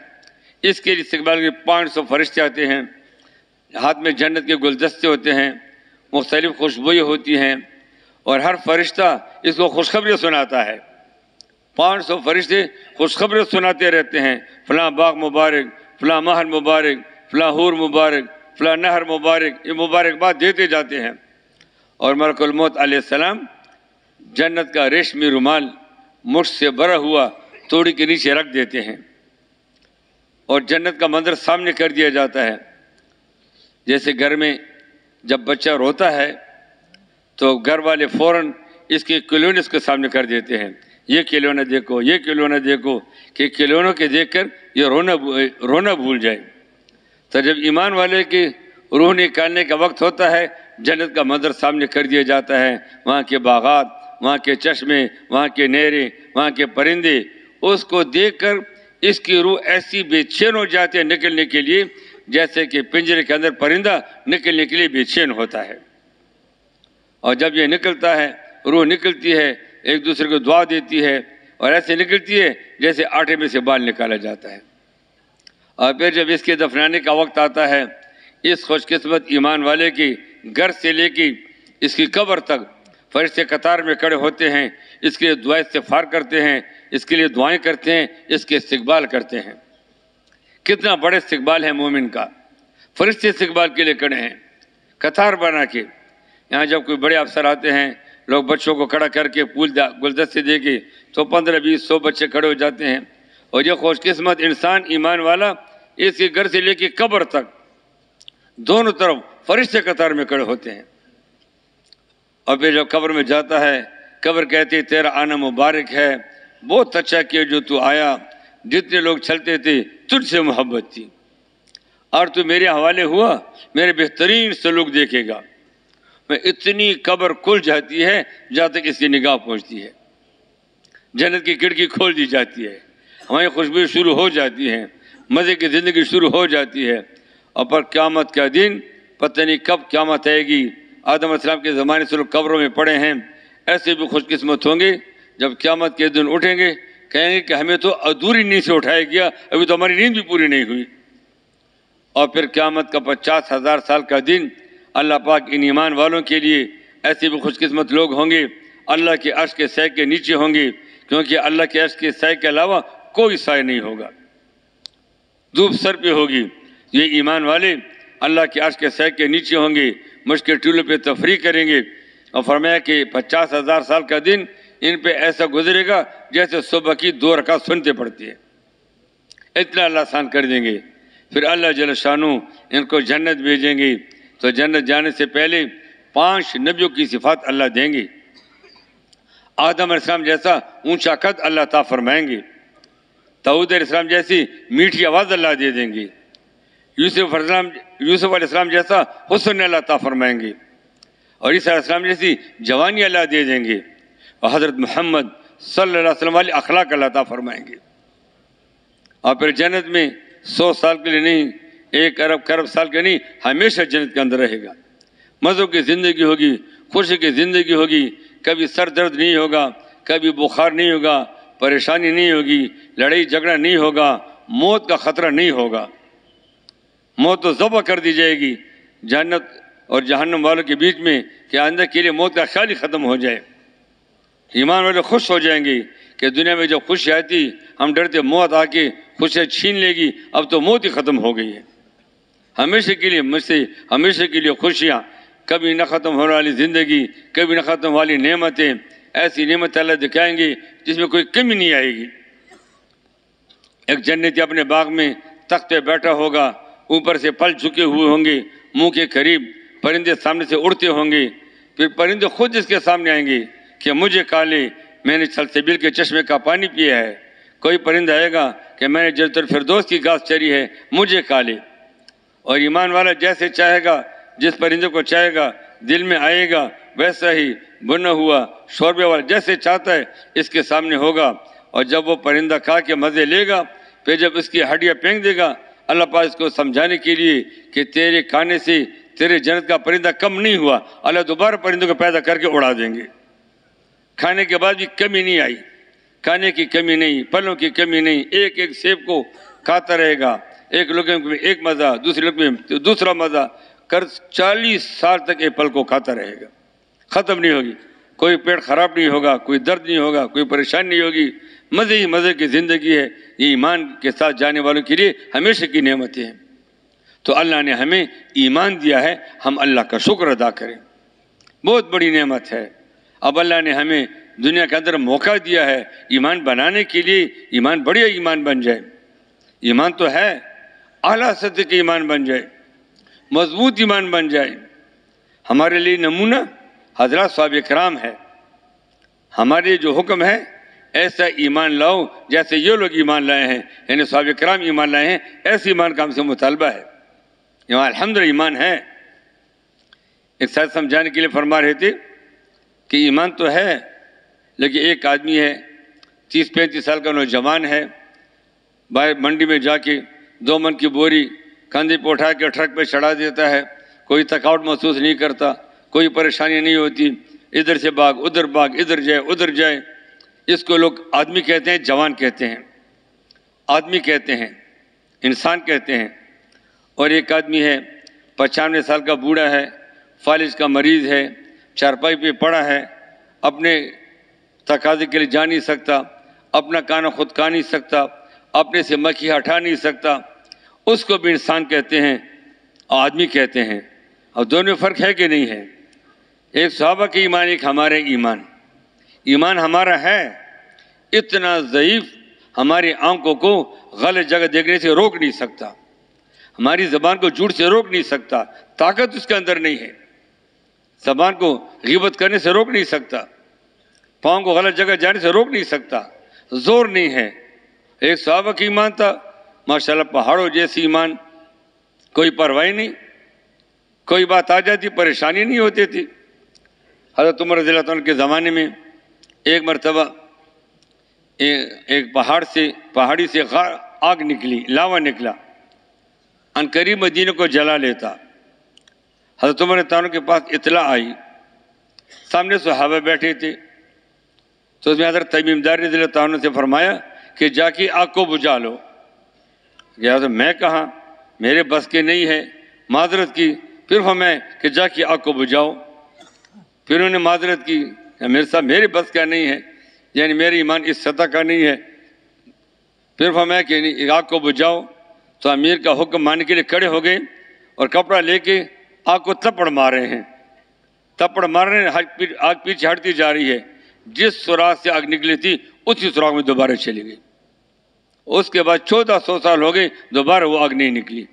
اس کے استقبال کے 500 فرشتے آتے ہیں، ہاتھ میں جنت کے گلدستے ہوتے ہیں، مختلف خوشبوئیں ہوتی ہیں، اور ہر فرشتہ اس کو خوشخبری سناتا ہے۔ 500 فرشتے خوشخبری سناتے رہتے ہیں، فلاں باغ مبارک، فلاں محل مبارک، فلاں حور مبارک، فلاں نہر مبارک، یہ مبارکباد دیتے جاتے ہیں۔ اور ملک الموت علیہ السلام جنت کا ریشمی رومال مٹھ سے بھرا ہوا توڑی کے نیچے رکھ دیتے ہیں، اور جنت کا منظر سامنے کر دیا جاتا ہے۔ جیسے گھر میں جب بچہ روتا ہے تو گھر والے فوراً اس کے کھلونے اس کے سامنے کر دیتے ہیں، یہ کھلونا دیکھو، یہ کھلونا دیکھو، کہ کھلونوں کے دیکھ کر یہ رونا بھول جائے۔ تو جب ایمان والے کی روح نکالنے کا وقت ہوتا ہے، جنت کا منظر سامنے کر دیا جاتا ہے، وہاں کے باغات، وہاں کے چشمے، وہاں کے نہریں، وہاں کے پرندے، اس کو دیکھ کر اس کی روح ایسی بے چین ہو جاتی ہے نکلنے کے لیے، جیسے کہ پنجرے کے اندر پرندہ نکلنے کے لیے بے چین ہوتا ہے۔ اور جب یہ نکلتا ہے، روح نکلتی ہے، ایک دوسرے کو دعا دیتی ہے، اور ایسے نکلتی ہے جیسے آٹے میں سے بال نکالا جاتا ہے۔ اور پھر جب اس کے دفنانے کا وقت آتا ہے، اس خوش قسمت ایمان والے کی گھر سے لے کے اس کی قبر تک فرشتے قطار میں کھڑے ہوتے ہیں، اس کے لیے دعا استغفار کرتے ہیں، اس کے لیے دعائیں کرتے ہیں، اس کے استقبال کرتے ہیں۔ کتنا بڑا استقبال ہے مومن کا، فرشتے استقبال کے لیے کھڑے ہیں قطار بنا کے۔ یہاں جب کوئی بڑے افسر آتے ہیں، لوگ بچوں کو کھڑا کر کے پھول گلدستے دے کے تو 15 20 100 بچے کھڑے ہو جاتے ہیں، اور یہ خوش قسمت انسان ایمان والا اس کے گھر سے لے کے قبر تک دونوں طرف فرشتے قطار میں کھڑے ہوتے ہیں۔ اور پھر جب قبر میں جاتا ہے، قبر کہتی تیرا آنا مبارک ہے، بہت اچھا کیا جو تو آیا، جتنے لوگ چلتے تھے تجھ سے محبت تھی، اور تو میرے حوالے ہوا، میرے بہترین سلوک دیکھے گا۔ میں اتنی قبر کھل جاتی ہے جہاں تک اس کی نگاہ پہنچتی ہے، جنت کی کھڑکی کھول دی جاتی ہے، ہماری خوشبو شروع ہو جاتی ہے، مزے کی زندگی شروع ہو جاتی ہے۔ اور پر قیامت کا دن پتہ نہیں کب قیامت آئے گی۔ آدم علیہ السلام کے زمانے سے لوگ قبروں میں پڑے ہیں، ایسے بھی خوش قسمت ہوں گے جب قیامت کے دن اٹھیں گے کہیں گے کہ ہمیں تو ادھوری نیند سے اٹھایا گیا, ابھی تو ہماری نیند بھی پوری نہیں ہوئی. اور پھر قیامت کا 50,000 سال کا دن اللہ پاک ان ایمان والوں کے لیے ایسے بھی خوش قسمت لوگ ہوں گے, اللہ کے عرش کے سائے کے نیچے ہوں گے, کیونکہ اللہ کے عرش کے سائے کے علاوہ کوئی سائے نہیں ہوگا, دھوپ سر پہ ہوگی. یہ ایمان والے اللہ کے عرش کے سائے کے نیچے ہوں گے, مشق ٹولوں پہ تفریح کریں گے. اور فرمایا کہ 50,000 سال کا دن ان پہ ایسا گزرے گا جیسے صبح کی 2 رکعت سنتے پڑتی ہے, اتنا اللہ آسان کر دیں گے. پھر اللہ جل شانہ ان کو جنت بھیجیں گے, تو جنت جانے سے پہلے 5 نبیوں کی صفات اللہ دیں گے. آدم علیہ السلام جیسا اونچا قد اللہ عطا فرمائیں گے, داؤد علیہ السلام جیسی میٹھی آواز اللہ دے دیں گے, یوسف علیہ السلام جیسا حسن اللہ عطا فرمائیں گے, اور عیسیٰ علیہ السلام جیسی جوانی اللہ دے دیں گے, اور حضرت محمد صلی اللہ علیہ وسلم والی اخلاق اللہ عطا فرمائیں گے. اور پھر جنت میں 100 سال کے لیے نہیں, 1 ارب کرب سال کے نہیں, ہمیشہ جنت کے اندر رہے گا. مزوں کی زندگی ہوگی, خوشی کی زندگی ہوگی, کبھی سر درد نہیں ہوگا, کبھی بخار نہیں ہوگا, پریشانی نہیں ہوگی, لڑائی جھگڑا نہیں ہوگا, موت کا خطرہ نہیں ہوگا. موت تو ذبح کر دی جائے گی. جنت اور جہنم والوں کے بیچ میں کہ آئندہ کے لیے موت کا خیال ہی ختم ہو جائے. ایمان والے خوش ہو جائیں گے کہ دنیا میں جو خوشی آتی, ہم ڈرتے موت آ کے خوشیاں چھین لے گی, اب تو موت ہی ختم ہو گئی ہے. ہمیشہ کے لیے مجھ سے ہمیشہ کے لیے خوشیاں, کبھی نہ ختم ہونے والی زندگی, کبھی نہ ختم والی نعمتیں, ایسی نعمت اللہ دکھائیں گے جس میں کوئی کمی نہیں آئے گی. ایک جنتی اپنے باغ میں تخت پہ بیٹھا ہوگا, اوپر سے پل جھکے ہوئے ہوں گے, منہ کے قریب پرندے سامنے سے اڑتے ہوں گے. پھر پرندے خود اس کے سامنے آئیں گے کہ مجھے کالے, میں نے سلسبیل کے چشمے کا پانی پیا ہے. کوئی پرندہ آئے گا کہ میں نے جنت الفردوس کی گھاس چری ہے, مجھے کالے. اور ایمان والا جیسے چاہے گا, جس پرندے کو چاہے گا دل میں آئے گا, ویسا ہی بنا ہوا شوربے والا جیسے چاہتا ہے اس کے سامنے ہوگا. اور جب وہ پرندہ کھا کے مزے لے گا, پھر جب اس کی ہڈیاں پھینک دے گا, اللہ پاک اس کو سمجھانے کے لیے کہ تیرے کھانے سے تیرے جنت کا پرندہ کم نہیں ہوا, اللہ دوبارہ پرندوں کو پیدا کر کے اڑا دیں گے. کھانے کے بعد بھی کمی نہیں آئی, کھانے کی کمی نہیں, پھلوں کی کمی نہیں, ایک ایک سیب کو کھاتا رہے گا, ایک لقمے میں ایک مزہ, دوسرے لقمے میں دوسرا مزہ کر 40 سال تک ایک پھل کو کھاتا رہے گا, ختم نہیں ہوگی. کوئی پیٹ خراب نہیں ہوگا, کوئی درد نہیں ہوگا, کوئی پریشانی نہیں ہوگی, مزے ہی مزے کی زندگی ہے. یہ ایمان کے ساتھ جانے والوں کے لیے ہمیشہ کی نعمتیں ہیں. تو اللہ نے ہمیں ایمان دیا ہے, ہم اللہ کا شکر ادا کریں, بہت بڑی نعمت ہے. اب اللہ نے ہمیں دنیا کے اندر موقع دیا ہے ایمان بنانے کے لیے, ایمان بڑھیا ایمان بن جائے. ایمان تو ہے, اعلیٰ سطح کے ایمان بن جائے, مضبوط ایمان بن جائے. ہمارے لیے نمونہ حضرات صحابہ کرام ہے. ہمارے جو حکم ہے ایسا ایمان لاؤ جیسے یہ لوگ ایمان لائے ہیں, یعنی صحابہ کرام ایمان لائے ہیں, ایسے ایمان کا ہم سے مطالبہ ہے. یہاں الحمدللہ ایمان ہے. ایک ساتھ سمجھانے کے لیے فرما رہے تھے کہ ایمان تو ہے, لیکن ایک آدمی ہے 30-35 سال کا نوجوان ہے, باہر منڈی میں جا کے 2 من کی بوری کندھے پہ اٹھا کے ٹرک پہ چڑھا دیتا ہے, کوئی تھکاوٹ محسوس نہیں کرتا, کوئی پریشانی نہیں ہوتی, ادھر سے بھاگ ادھر جائے ادھر جائے. اس کو لوگ آدمی کہتے ہیں, جوان کہتے ہیں, آدمی کہتے ہیں, انسان کہتے ہیں. اور ایک آدمی ہے 95 سال کا بوڑھا ہے, فالج کا مریض ہے, چارپائی پہ پڑا ہے, اپنے تقاضے کے لیے جا نہیں سکتا, اپنا کھانا خود کھا نہیں سکتا, اپنے سے مکھی ہٹا نہیں سکتا. اس کو بھی انسان کہتے ہیں, آدمی کہتے ہیں. اور دونوں میں فرق ہے کہ نہیں ہے؟ ایک صحابہ کی ایمان, ایک ہمارے ایمان. ایمان ہمارا ہے اتنا ضعیف, ہماری آنکھوں کو غلط جگہ دیکھنے سے روک نہیں سکتا, ہماری زبان کو جھوٹ سے روک نہیں سکتا, طاقت اس کے اندر نہیں ہے. زبان کو غیبت کرنے سے روک نہیں سکتا, پاؤں کو غلط جگہ جانے سے روک نہیں سکتا, زور نہیں ہے. ایک صحابہ کی ایمان تھا ماشاءاللہ پہاڑوں جیسی ایمان, کوئی پرواہ نہیں, کوئی بات آ جاتی پریشانی نہیں ہوتی تھی. حضرت عمر رضی اللہ عنہ کے زمانے میں ایک مرتبہ ایک پہاڑی سے آگ نکلی, لاوا نکلا, عنقریب مدینہ کو جلا لیتا. حضرت عمر رضی اللہ عنہ کے پاس اطلاع آئی, سامنے صحابہ بیٹھے تھے, تو اس میں حضرت تمیم داری رضی اللہ عنہ سے فرمایا کہ جا کے آگ کو بجھا لو. کہ حضرت میں کہاں، میرے بس کے نہیں ہے، معذرت کی. پھر فرمایا کہ جا کے آگ کو بجھاؤ. پھر انہوں نے معذرت کی کہ میرے صاحب میرے بس کا نہیں ہے، یعنی میرے ایمان اس سطح کا نہیں ہے. پھر فرمایا کہ آگ کو بجھاؤ. تو امیر کا حکم ماننے کے لیے کھڑے ہو گئے اور کپڑا لے کے آگ کو تپڑ مار رہے ہیں. تپڑ مار رہے ہیں، آگ پیچھے ہٹتی جا رہی ہے. جس سوراخ سے آگ نکلی تھی اسی سوراخ میں دوبارہ چلی گئی. اس کے بعد 1400 سال ہو گئے، دوبارہ وہ آگ نہیں نکلی.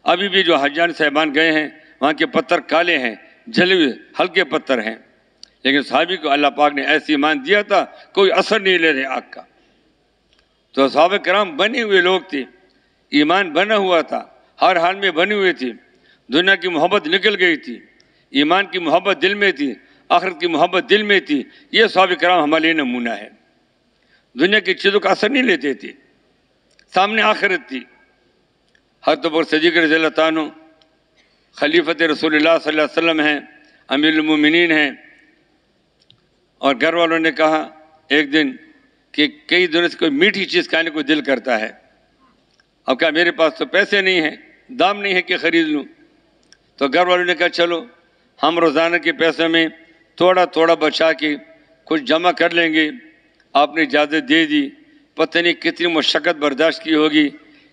ابھی بھی جو حجان صاحبان گئے ہیں وہاں کے پتھر کالے ہیں، جلے ہوئے ہلکے پتھر ہیں، لیکن صحابی کو اللہ پاک نے ایسی ایمان دیا تھا کوئی اثر نہیں لے رہے آگ کا. تو صحابہ کرام بنے ہوئے لوگ تھے، ایمان بنا ہوا تھا، ہر حال میں بنے ہوئے تھے. دنیا کی محبت نکل گئی تھی، ایمان کی محبت دل میں تھی، آخرت کی محبت دل میں تھی. یہ صحابہ کرام ہمارے لیے نمونہ ہے. دنیا کی چیزوں کا اثر نہیں لیتے تھے، سامنے آخرت تھی. حضرت ابوبکر صدیق رضی اللہ عنہ خلیفۃ رسول اللہ صلی اللہ علیہ وسلم ہیں، امیر المومنین ہیں. اور گھر والوں نے کہا ایک دن کہ کئی دنوں سے کوئی میٹھی چیز کھانے کو دل کرتا ہے. اب کہا میرے پاس تو پیسے نہیں ہیں، دام نہیں ہے کہ خرید لوں. تو گھر والوں نے کہا چلو ہم روزانہ کے پیسے میں تھوڑا تھوڑا بچا کے کچھ جمع کر لیں گے. آپ نے اجازت دے دی. پتہ نہیں کتنی مشقت برداشت کی ہوگی،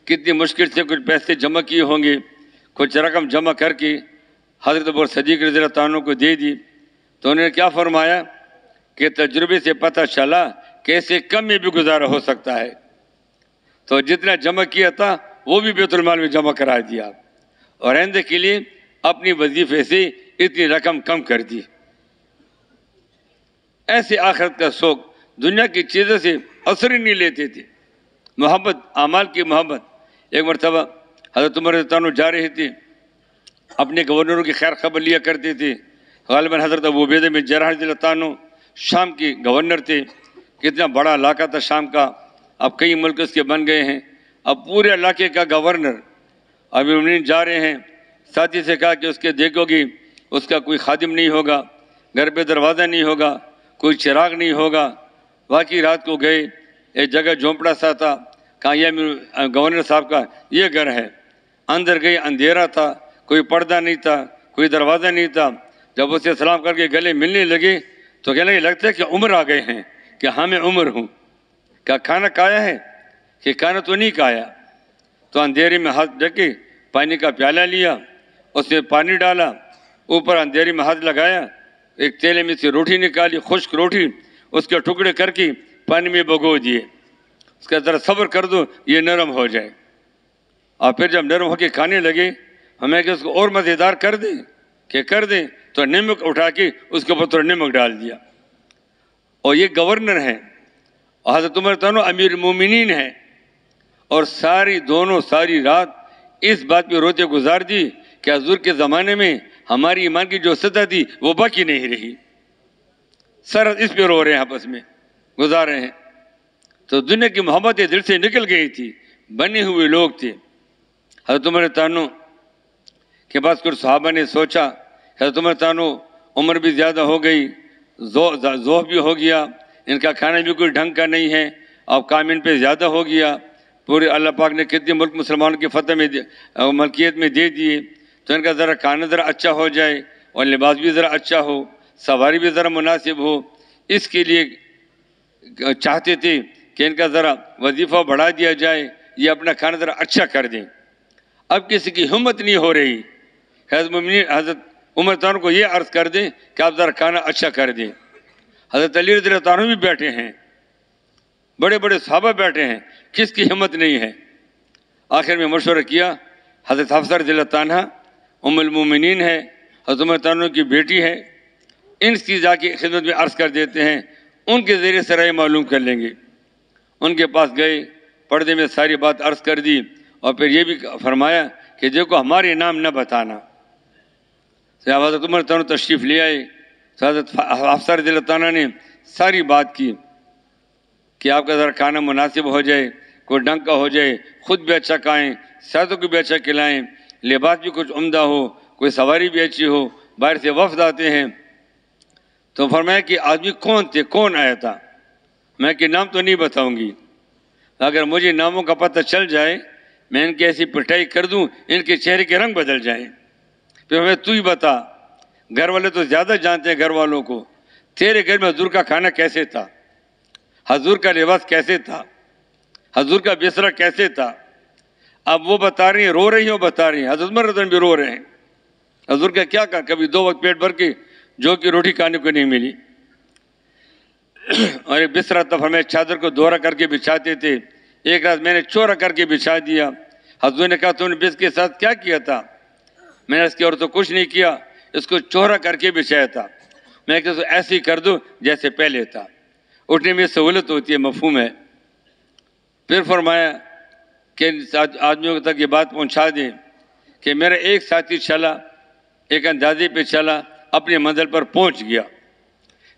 کتنی مشکل سے کچھ پیسے جمع کیے ہوں گے. کچھ رقم جمع کر کے حضرت ابوبکر صدیق رضی اللہ عنہ کو دے دی. تو انہوں نے کیا فرمایا کہ تجربے سے پتہ چلا کیسے کم میں بھی گزارا ہو سکتا ہے. تو جتنا جمع کیا تھا وہ بھی بیت المال میں جمع کرا دیا، اور آئندہ کے لیے اپنی وظیفے سے اتنی رقم کم کر دی. ایسے آخرت کا شوق، دنیا کی چیزوں سے اثر ہی نہیں لیتے تھے. محبت، اعمال کی محبت. ایک مرتبہ حضرت عمر رضی اللہ عنہ جا رہے تھے، اپنے گورنروں کی خیر خبر لیا کرتے تھے. غالباً حضرت ابو عبیدہ بن جراح رضی اللہ عنہ شام کے گورنر تھے. کتنا بڑا علاقہ تھا شام کا، اب کئی ملک اس کے بن گئے ہیں. اب پورے علاقے کا گورنر امیر المومنین جا رہے ہیں. ساتھی سے کہا کہ اس کے دیکھو گی اس کا کوئی خادم نہیں ہوگا، گھر پہ دروازہ نہیں ہوگا، کوئی چراغ نہیں ہوگا. واقعی رات کو گئے، ایک جگہ جھونپڑا سا تھا. کہا یہ گورنر صاحب کا یہ گھر ہے. اندر گئے، اندھیرا تھا، کوئی پردہ نہیں تھا، کوئی دروازہ نہیں تھا. جب اسے سلام کر کے گلے ملنے لگے تو کہنے لگے لگتا ہے کہ عمر آ گئے ہیں. کہ ہاں میں عمر ہوں. کہا کھانا کھایا ہے؟ کہ کھانا تو نہیں کھایا. تو اندھیرے میں ہاتھ ڈھکے پانی کا پیالہ لیا، اس میں پانی ڈالا، اوپر اندھیرے میں ہاتھ لگایا، ایک تیلے میں سے روٹی نکالی، خشک روٹی، اس کے ٹکڑے کر کے پانی میں بھگو دیے. اس کا ذرا صبر کر دو یہ نرم ہو جائے. اور پھر جب نرم ہو کے کھانے لگے ہمیں کہ اس کو اور مزیدار کر دیں، کہ کر دیں. تو نمک اٹھا کے اس کے اوپر تھوڑا نمک ڈال دیا. اور یہ گورنر ہیں اور حضرت عمر رضی اللہ عنہ امیر المومنین ہیں، اور ساری رات اس بات پہ روتے گزار دی کہ حضور کے زمانے میں ہماری ایمان کی جو سطح تھی وہ باقی نہیں رہی. سر اس پہ رو رہے ہیں، آپس میں گزار رہے ہیں. تو دنیا کی محبت دل سے نکل گئی تھی، بنے ہوئے لوگ تھے. حضرت عمر رضی اللہ عنہ کے پاس کچھ صحابہ نے سوچا حضرت عمر رضی اللہ عنہ عمر بھی زیادہ ہو گئی، ذوق بھی ہو گیا، ان کا کھانا بھی کوئی ڈھنگ کا نہیں ہے، اب کام ان پہ زیادہ ہو گیا. پورے اللہ پاک نے کتنے ملک مسلمانوں کی فتح میں ملکیت میں دے دیے. تو ان کا ذرا کھانا ذرا اچھا ہو جائے اور لباس بھی ذرا اچھا ہو، سواری بھی ذرا مناسب ہو. اس کے لیے چاہتے تھے کہ ان کا ذرا وظیفہ بڑھا دیا جائے، یہ اپنا کھانا ذرا اچھا کر دیں. اب کسی کی ہمت نہیں ہو رہی حضرت عمر رضی اللہ عنہ کو یہ عرض کر دیں کہ آپ ذرا کھانا اچھا کر دیں. حضرت علی رضی اللہ عنہ بھی بیٹھے ہیں، بڑے بڑے صحابہ بیٹھے ہیں، کس کی ہمت نہیں ہے. آخر میں مشورہ کیا. حضرت حفصہ رضی اللہ عنہ ام المومنین ہے، حضرت عمر رضی اللہ عنہ کی بیٹی ہے، ان کی جا کے خدمت میں عرض کر دیتے ہیں، ان کے ذریعے سے رائے معلوم کر لیں گے. ان کے پاس گئے، پردے میں ساری بات عرض کر دی، اور پھر یہ بھی فرمایا کہ دیکھو ہمارے نام نہ بتانا. حضرت عمر رضی اللہ عنہ تشریف لے آئے. حضرت حفصہ رضی اللہ عنہ نے ساری بات کی کہ آپ کا ذرا کھانا مناسب ہو جائے، کوئی ڈھنگ کا ہو جائے، خود بھی اچھا کھائیں، ساتھوں کو بھی اچھا کھلائیں، لباس بھی کچھ عمدہ ہو، کوئی سواری بھی اچھی ہو، باہر سے وفد آتے ہیں. تو فرمایا کہ آدمی کون تھے, کون آیا تھا؟ میں کہ نام تو نہیں بتاؤں گی, اگر مجھے ناموں کا پتہ چل جائے میں ان کی ایسی پٹائی کر دوں ان کے چہرے کے رنگ بدل جائیں. پھر ہمیں تو ہی بتا, گھر والے تو زیادہ جانتے ہیں گھر والوں کو, تیرے گھر میں حضور کا کھانا کیسے تھا, حضور کا لباس کیسے تھا, حضور کا بستر کیسے تھا؟ اب وہ بتا رہی ہیں, رو رہی ہیں, بتا رہی ہیں. حضرت عمر رضی اللہ عنہ بھی رو رہے ہیں. حضور کا کیا کہا, کبھی 2 وقت پیٹ بھر کے جو کہ روٹی کھانے کو نہیں ملی. اور ایک بستر تھا, فرمایا چادر کو دوہرا کر کے بچھاتے تھے. ایک رات میں نے چورا کر کے بچھا دیا. حضور نے کہا تم نے بس کے ساتھ کیا کیا تھا؟ میں نے اس کی اور تو کچھ نہیں کیا, اس کو چورا کر کے بچھایا تھا. میں کہ ایسے ہی کر دو جیسے پہلے تھا, اٹھنے میں سہولت ہوتی ہے, مفہوم ہے. پھر فرمایا کہ آدمیوں تک یہ بات پہنچا دیں کہ میرا ایک ساتھی چلا, ایک اندازے پہ چلا, اپنی منزل پر پہنچ گیا.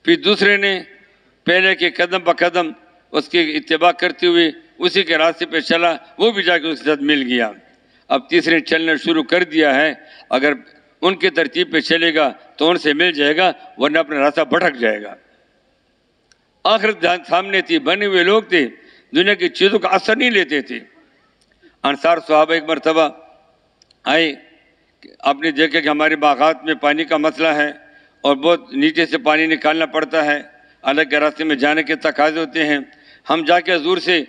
پھر دوسرے نے پہلے کے قدم بہ قدم اس کی اتباع کرتے ہوئے اسی کے راستے پہ چلا, وہ بھی جا کے اس کے ساتھ مل گیا. اب تیسرے نے چلنا شروع کر دیا ہے, اگر ان کی ترتیب پہ چلے گا تو ان سے مل جائے گا, ورنہ اپنا راستہ بھٹک جائے گا. آخرت سامنے تھی, بنے ہوئے لوگ تھے, دنیا کی چیزوں کا اثر نہیں لیتے تھے. انصار صحابہ ایک مرتبہ آئے, آپ نے دیکھا کہ ہمارے باغات میں پانی کا مسئلہ ہے اور بہت نیچے سے پانی نکالنا پڑتا ہے, الگ کے راستے میں جانے کے تقاضے ہوتے ہیں. ہم جا کے حضور سے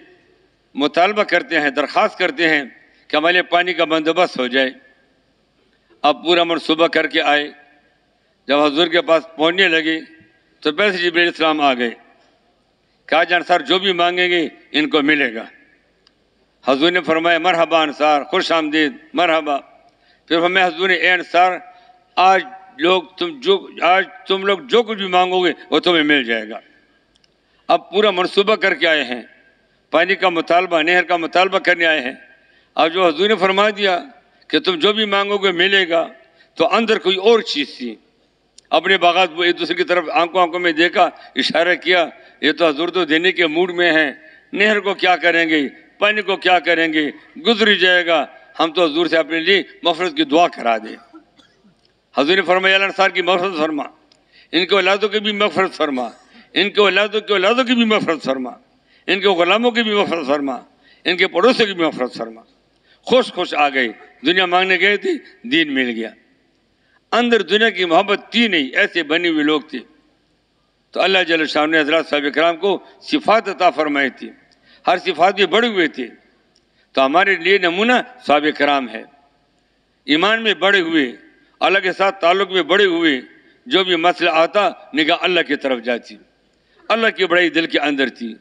مطالبہ کرتے ہیں, درخواست کرتے ہیں کہ ہمارے پانی کا بندوبست ہو جائے. اب پورا منصوبہ کر کے آئے. جب حضور کے پاس پہنچنے لگے تو پہلے سے جبرائیل السلام آ گئے, کہا جی انصار جو بھی مانگیں گے ان کو ملے گا. حضور نے فرمایا مرحبا انصار, خوش آمدید, مرحبا. پھر فرمایا حضور نے اے انصار, آج تم لوگ جو کچھ بھی مانگو گے وہ تمہیں مل جائے گا. اب پورا منصوبہ کر کے آئے ہیں, پانی کا مطالبہ, نہر کا مطالبہ کرنے آئے ہیں. اب جو حضور نے فرما دیا کہ تم جو بھی مانگو گے ملے گا, تو اندر کوئی اور چیز تھی. اپنے باغات وہ ایک دوسرے کی طرف آنکھوں میں دیکھا, اشارہ کیا, یہ تو حضور تو دینے کے موڈ میں ہیں, نہر کو کیا کریں گے, پانی کو کیا کریں گے, گزر ہی جائے گا, ہم تو حضور سے اپنے لیے مغفرت کی دعا کرا دیں. حضور نے فرمایا اللہ انصار کی مغفرت فرما, ان کے اولادوں کی بھی مغفرت فرما, ان کے اولادوں کے اولادوں کی بھی مغفرت فرما, ان کے غلاموں کی بھی مغفرت فرما, ان کے پڑوسوں کی بھی مغفرت فرما. خوش آ گئے, دنیا مانگنے گئے تھے, دین مل گیا. اندر دنیا کی محبت تھی نہیں, ایسے بنی ہوئے لوگ تھے. تو اللہ جل شاہ نے حضرات صحابہ کرام کو صفات عطا فرمائی تھی, ہر صفات میں بڑے ہوئے تھے. تو ہمارے لیے نمونہ صحابہ کرام ہے, ایمان میں بڑے ہوئے, اللہ کے ساتھ تعلق میں بڑے ہوئے. جو بھی مسئلہ آتا نگاہ اللہ کی طرف جاتی, اللہ کی بڑائی دل کے اندر تھی,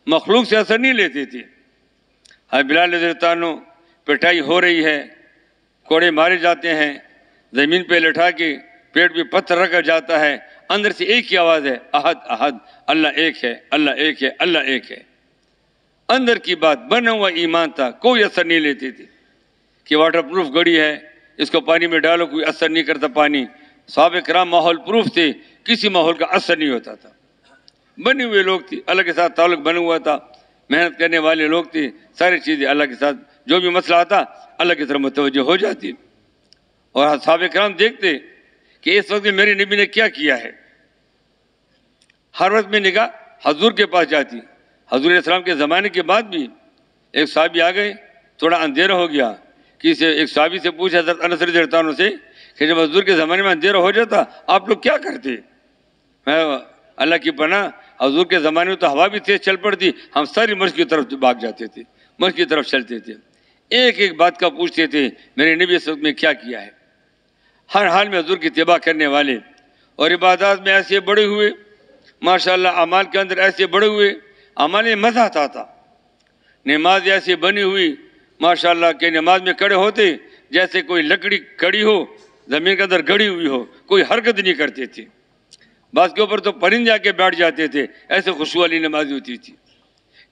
مخلوق سے اثر نہیں لیتے تھے. بلال رضی اللہ عنہ پٹائی ہو رہی ہے, کوڑے مارے جاتے ہیں, زمین پہ لٹا کے پیٹ پہ پتھر رکھا جاتا ہے, اندر سے ایک ہی آواز ہے, احد احد, اللہ ایک ہے, اللہ ایک ہے, اللہ ایک ہے. اندر کی بات, بنا ہوا ایمان تھا, کوئی اثر نہیں لیتے تھے. کہ واٹر پروف گھڑی ہے, اس کو پانی میں ڈالو کوئی اثر نہیں کرتا پانی. صحابہ کرام ماحول پروف تھے, کسی ماحول کا اثر نہیں ہوتا تھا. بنے ہوئے لوگ تھے, اللہ کے ساتھ تعلق بنا ہوا تھا, محنت کرنے والے لوگ تھے. ساری چیزیں اللہ کے ساتھ, جو بھی مسئلہ آتا اللہ کی طرف متوجہ ہو جاتی. اور صحابہ کرام دیکھتے کہ اس وقت میں میرے نبی نے کیا کیا ہے. ہر وقت میں نگاہ حضور کے پاس جاتی. حضور علیہ السلام کے زمانے کے بعد بھی ایک صحابی آ گئے, تھوڑا اندھیرا ہو گیا. ایک صحابی سے پوچھا حضرت انس رضی اللہ عنہ سے کہ جب حضور کے زمانے میں اندھیرا ہو جاتا آپ لوگ کیا کرتے؟ میں اللہ کی پناہ, حضور کے زمانے میں تو ہوا بھی تیز چل پڑتی, ہم ساری مسجد کی طرف بھاگ جاتے تھے, مسجد کی طرف چلتے تھے. ایک ایک بات کا پوچھتے تھے میرے نبی اس وقت میں کیا کیا ہے. ہر حال میں حضور کی اتباع کرنے والے, اور عبادات میں ایسے بڑے ہوئے, ماشاءاللہ اعمال کے اندر ایسے بڑے ہوئے, اعمال میں مزہ آتا تھا. نماز ایسی بنی ہوئی ماشاءاللہ کہ نماز میں کھڑے ہوتے جیسے کوئی لکڑی کھڑی ہو, زمین کے اندر گڑی ہوئی ہو, کوئی حرکت نہیں کرتے تھے. بعض کے اوپر تو پرندے آ کے بیٹھ جاتے تھے, ایسے خوشبو والی نماز ہوتی تھی.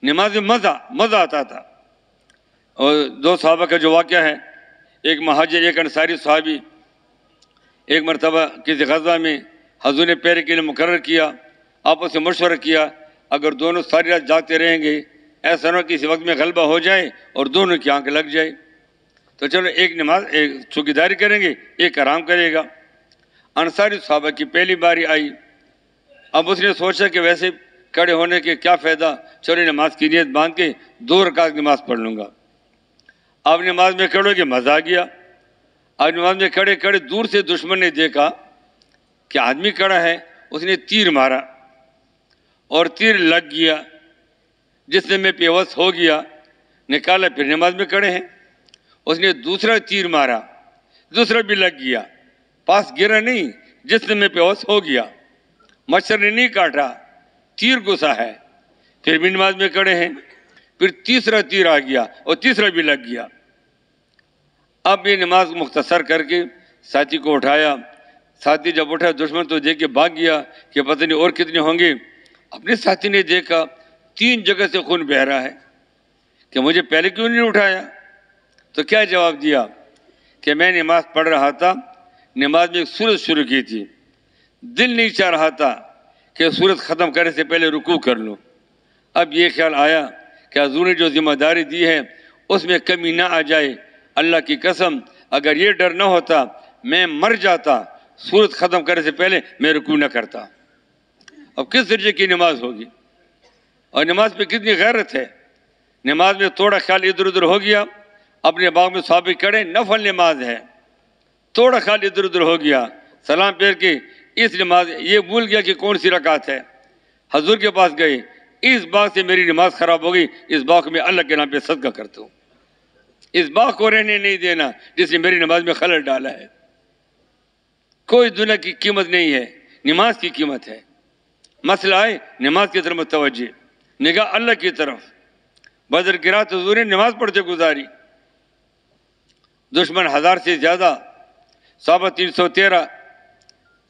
نماز میں مزہ آتا تھا. اور 2 صحابہ کا جو واقعہ ہے, ایک مہاجر ایک انصاری صحابی, ایک مرتبہ کسی غزوہ میں حضور نے پہرے کے لیے مقرر کیا, آپس میں مشورہ کیا اگر دونوں ساری رات جاگتے رہیں گے ایسا نہ کسی وقت میں غلبہ ہو جائے اور دونوں کی آنکھ لگ جائے, تو چلو ایک نماز ایک چوکیداری کریں گے, ایک آرام کرے گا. انصاری صحابہ کی پہلی باری آئی, اب اس نے سوچا کہ ویسے کھڑے ہونے کے کیا فائدہ، چلو نماز کی نیت باندھ کے 2 رکعت نماز پڑھ لوں گا۔ اب نماز میں کھڑے ہو کے مزہ آ گیا۔ اب نماز میں کھڑے کھڑے دور سے دشمن نے دیکھا کہ آدمی کھڑا ہے، اس نے تیر مارا اور تیر لگ گیا، جس سے میں بے ہوش ہو گیا، نکالا، پھر نماز میں کھڑے ہیں۔ اس نے دوسرا تیر مارا، دوسرا بھی لگ گیا، پاس گرا نہیں، جس سے میں بے ہوش ہو گیا، مچھر نے نہیں کاٹا، تیر گھسا ہے، پھر بھی نماز میں کھڑے ہیں۔ پھر تیسرا تیر آ گیا اور تیسرا بھی لگ گیا۔ اب یہ نماز مختصر کر کے ساتھی کو اٹھایا۔ ساتھی جب اٹھا دشمن تو دیکھ کے بھاگ گیا کہ پتہ نہیں اور کتنے ہوں گے۔ اپنے ساتھی نے دیکھا 3 جگہ سے خون بہہ رہا ہے کہ مجھے پہلے کیوں نہیں اٹھایا؟ تو کیا جواب دیا کہ میں نماز پڑھ رہا تھا، نماز میں ایک سورت شروع کی تھی، دل نہیں چاہ رہا تھا کہ سورت ختم کرنے سے پہلے رکوع کر لوں۔ اب یہ خیال آیا کہ حضور نے جو ذمہ داری دی ہے اس میں کمی نہ آ جائے۔ اللہ کی قسم اگر یہ ڈر نہ ہوتا میں مر جاتا، سورت ختم کرنے سے پہلے میں رکوع نہ کرتا۔ اب کس درجے کی نماز ہوگی، اور نماز پہ کتنی غیرت ہے۔ نماز میں تھوڑا خیال ادھر ادھر ہو گیا، اپنے باغ میں صحابہ کھڑے، نفل نماز ہے، تھوڑا خیال ادھر ادھر ہو گیا، سلام پھیر کے اس نماز یہ بھول گیا کہ کون سی رکعت ہے، حضور کے پاس گئے، اس باغ سے میری نماز خراب ہو گئی، اس باغ میں اللہ کے نام پہ صدقہ کرتا ہوں، اس باغ کو رہنے نہیں دینا جس نے میری نماز میں خلل ڈالا ہے۔ کوئی دنیا کی قیمت نہیں ہے، نماز کی قیمت ہے۔ مسئلہ آئے نماز کی طرف متوجہ، نگاہ اللہ کی طرف۔ بدر کی رات حضور نے نماز پڑھتے گزاری، دشمن 1000 سے زیادہ، صحابہ 313،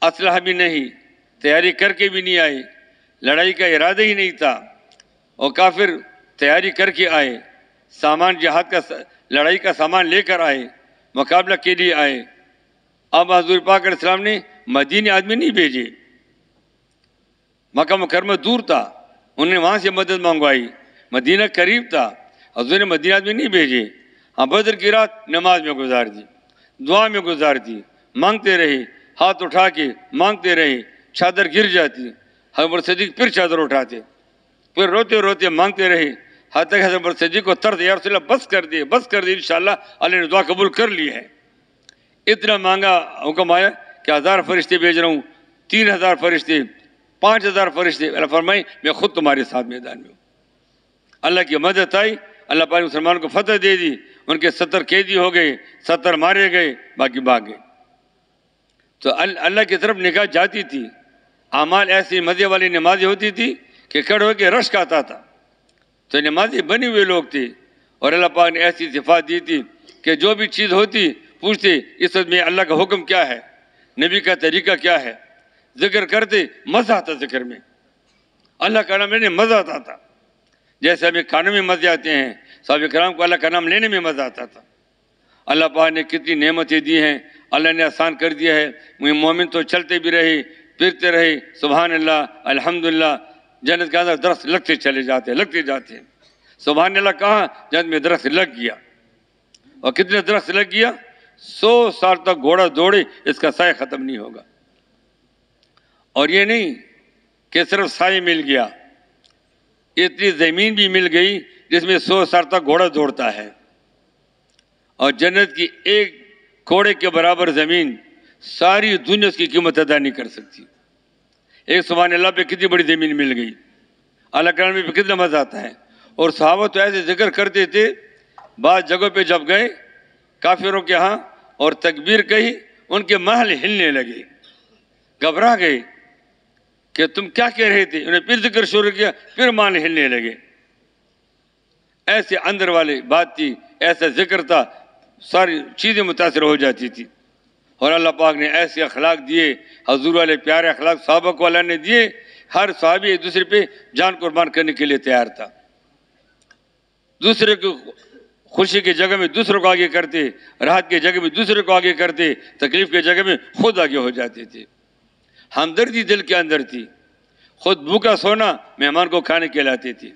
اسلحہ بھی نہیں، تیاری کر کے بھی نہیں آئے، لڑائی کا ارادہ ہی نہیں تھا، اور کافر تیاری کر کے آئے، سامان جہاد کا، لڑائی کا سامان لے کر آئے، مقابلہ کے لیے آئے۔ اب حضور پاک علیہ السلام نے مدینے آدمی نہیں بھیجے، مکہ مکرمہ دور تھا، انہوں نے وہاں سے مدد منگوائی، مدینہ قریب تھا، حضور نے مدینہ آدمی نہیں بھیجے۔ ہاں بدر کی رات نماز میں گزار دی، دعا میں گزار دی، مانگتے رہے، ہاتھ اٹھا کے مانگتے رہے، چادر گر جاتی، حضرت صدیق پھر چادر اٹھاتے، پھر روتے روتے مانگتے رہے، حتیٰ کہ حضرت صدیق کو طرد، یا رسول اللہ بس کر دے انشاءاللہ اللہ نے دعا قبول کر لی ہے۔ اتنا مانگا، حکم آیا کہ 1000 فرشتے بھیج رہا ہوں، 3000 فرشتے، 5000 فرشتے، اللہ فرمائے میں خود تمہارے ساتھ میدان میں ہوں۔ اللہ کی مدد آئی، اللہ پاک نے مسلمانوں کو فتح دے دی، ان کے 70 قیدی ہو گئے، 70 مارے گئے، باقی بھاگ گئے۔ تو اللہ کی طرف نگاہ جاتی تھی۔ اعمال ایسی مزے والی نمازیں ہوتی تھی کہ کھڑے ہو کے رشک آتا تھا۔ تو نمازیں بنی ہوئے لوگ تھے، اور اللہ پاک نے ایسی صفات دی تھی کہ جو بھی چیز ہوتی پوچھتے اس وقت میں اللہ کا حکم کیا ہے، نبی کا طریقہ کیا ہے، ذکر کرتے مزہ آتا، ذکر میں اللہ کا نام لینے مزہ آتا تھا، جیسے ہمیں کھانوں میں مزے آتے ہیں، صحابہ کرام کو اللہ کا نام لینے میں مزہ آتا تھا۔ اللہ پاک نے کتنی نعمتیں دی ہیں، اللہ نے آسان کر دیا ہے۔ مومن تو چلتے بھی رہے، پھرتے رہے، سبحان اللہ الحمدللہ، جنت کے اندر درخت لگتے چلے جاتے ہیں۔ سبحان اللہ کہاں، جنت میں درخت لگ گیا، اور کتنے درخت لگ گیا، 100 سال تک گھوڑا دوڑے اس کا سایہ ختم نہیں ہوگا۔ اور یہ نہیں کہ صرف سایہ مل گیا، اتنی زمین بھی مل گئی جس میں 100 سال تک گھوڑا دوڑتا ہے، اور جنت کی ایک گھوڑے کے برابر زمین ساری دنیا اس کی قیمت ادا نہیں کر سکتی۔ ایک سبحان اللہ پہ کتنی بڑی زمین مل گئی، اللہ کے نام پہ کتنا مزہ آتا ہے۔ اور صحابہ تو ایسے ذکر کرتے تھے، بعض جگہوں پہ جب گئے کافروں کے ہاں اور تکبیر کہی، ان کے محل ہلنے لگے، گھبرا گئے کہ تم کیا کہہ رہے تھے، انہیں پھر ذکر شروع کیا، پھر محل ہلنے لگے۔ ایسے اندر والی بات تھی، ایسا ذکر تھا، ساری چیزیں متاثر ہو جاتی تھی۔ اور اللہ پاک نے ایسے اخلاق دیے، حضور والے پیارے اخلاق صحابہ کو اللہ نے دیے، ہر صحابی ایک دوسرے پہ جان قربان کرنے کے لیے تیار تھا، دوسرے کو خوشی کی جگہ میں دوسروں کو آگے کرتے، راحت کی جگہ میں دوسرے کو آگے کرتے، تکلیف کی جگہ میں خود آگے ہو جاتے تھے۔ ہمدردی دل کے اندر تھی، خود بھوکا سونا مہمان کو کھانے کھلاتے تھے،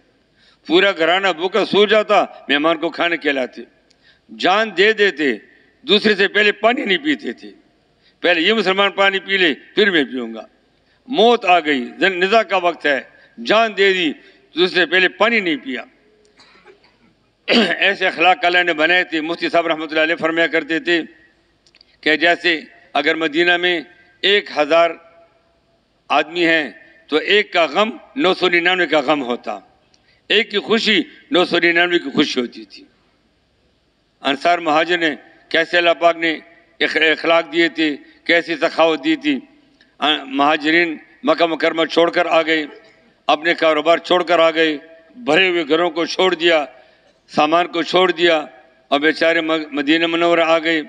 پورا گھرانہ بھوکا سو جاتا مہمان کو کھانے کھلاتے، جان دے دیتے، دوسرے سے پہلے پانی نہیں پیتے تھے، پہلے یہ مسلمان پانی پی لے پھر میں پیوں گا، موت آ گئی، نزا کا وقت ہے، جان دے دی تو اس سے پہلے پانی نہیں پیا۔ ایسے اخلاق اللہ نے بنائے تھے۔ مفتی صاحب رحمۃ اللہ علیہ فرمایا کرتے تھے کہ جیسے اگر مدینہ میں 1000 آدمی ہیں تو ایک کا غم 999 کا غم ہوتا، ایک کی خوشی 999 کی خوشی ہوتی تھی۔ انصار مہاجر نے کیسے اللہ پاک نے اخلاق دیے تھے، کیسی سخاوت دی تھی۔ مہاجرین مکہ مکرمہ چھوڑ کر آ گئے، اپنے کاروبار چھوڑ کر آ گئے، بھرے ہوئے گھروں کو چھوڑ دیا، سامان کو چھوڑ دیا اور بیچارے مدینہ منورہ آ گئے۔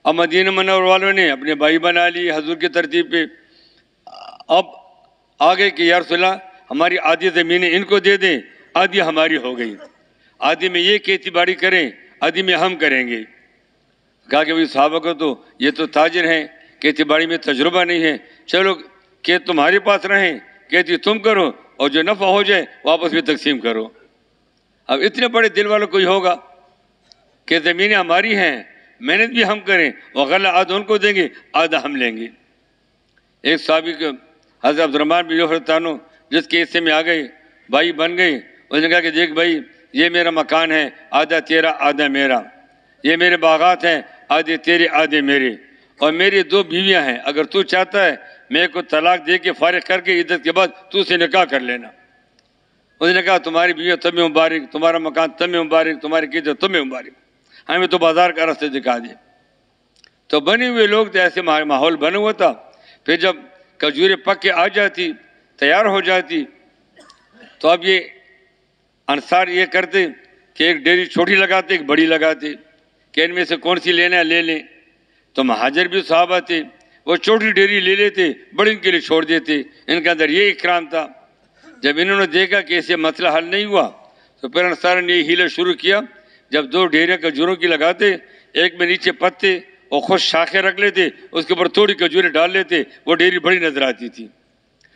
اب مدینہ منورہ والوں نے اپنے بھائی بنا لی حضور کی ترتیب پہ۔ اب آگے کہ یا رسول اللہ ہماری آدھی زمینیں ان کو دے دیں، آدھی ہماری ہو گئی، آدھی میں یہ کھیتی باڑی کریں، آدھی میں ہم کریں گے۔ کہا کہ صحابہ کو تو یہ تو تاجر ہیں، کھیتی باڑی میں تجربہ نہیں ہے، چلو کہ تمہارے پاس رہیں، کھیتی تم کرو اور جو نفع ہو جائے وہ آپس میں تقسیم کرو۔ اب اتنے بڑے دل والوں کوئی ہوگا کہ زمینیں ہماری ہیں، محنت بھی ہم کریں، وغیرہ آدھا ان کو دیں گے، آدھا ہم لیں گے۔ ایک صحابی کو حضرت عبدالرحمن بن عوف عنہ جس کے حصے میں آ گئے، بھائی بن گئے، اس نے کہا کہ دیکھ بھائی یہ میرا مکان ہے، آدھا تیرا آدھا میرا، یہ میرے باغات ہیں، آدھے تیرے آدھے میرے، اور میری 2 بیویاں ہیں، اگر تو چاہتا ہے میرے کو طلاق دے کے فارغ کر کے عدت کے بعد تو اسے نکاح کر لینا۔ اس نے کہا تمہاری بیویاں تمہیں مبارک، تمہارا مکان تمہیں مبارک، تمہاری عزت تمہیں مبارک، ہمیں تو بازار کا راستے دکھا دے۔ تو بنے ہوئے لوگ تو ایسے ماحول بنا ہوا تھا۔ پھر جب کھجوریں پک کے آ جاتی، تیار ہو جاتی، تو اب یہ انصار یہ کرتے کہ ایک ڈیری چھوٹی لگاتے ایک بڑی لگاتے کہ ان میں سے کون سی لینا ہے لے لیں۔ تو مہاجر بھی صحابہ تھے، وہ چھوٹی ڈیری لے لیتے، بڑی ان کے لیے چھوڑ دیتے۔ ان کے اندر یہ اکرام تھا۔ جب انہوں نے دیکھا کہ اسے مسئلہ حل نہیں ہوا تو پھر انصار نے یہ ہیلہ شروع کیا، جب 2 ڈیریاں کھجوروں کی لگاتے، ایک میں نیچے پتے اور خوش شاخیں رکھ لیتے، اس کے اوپر تھوڑی کھجوریں ڈال لیتے، وہ ڈیری بڑی نظر آتی تھی،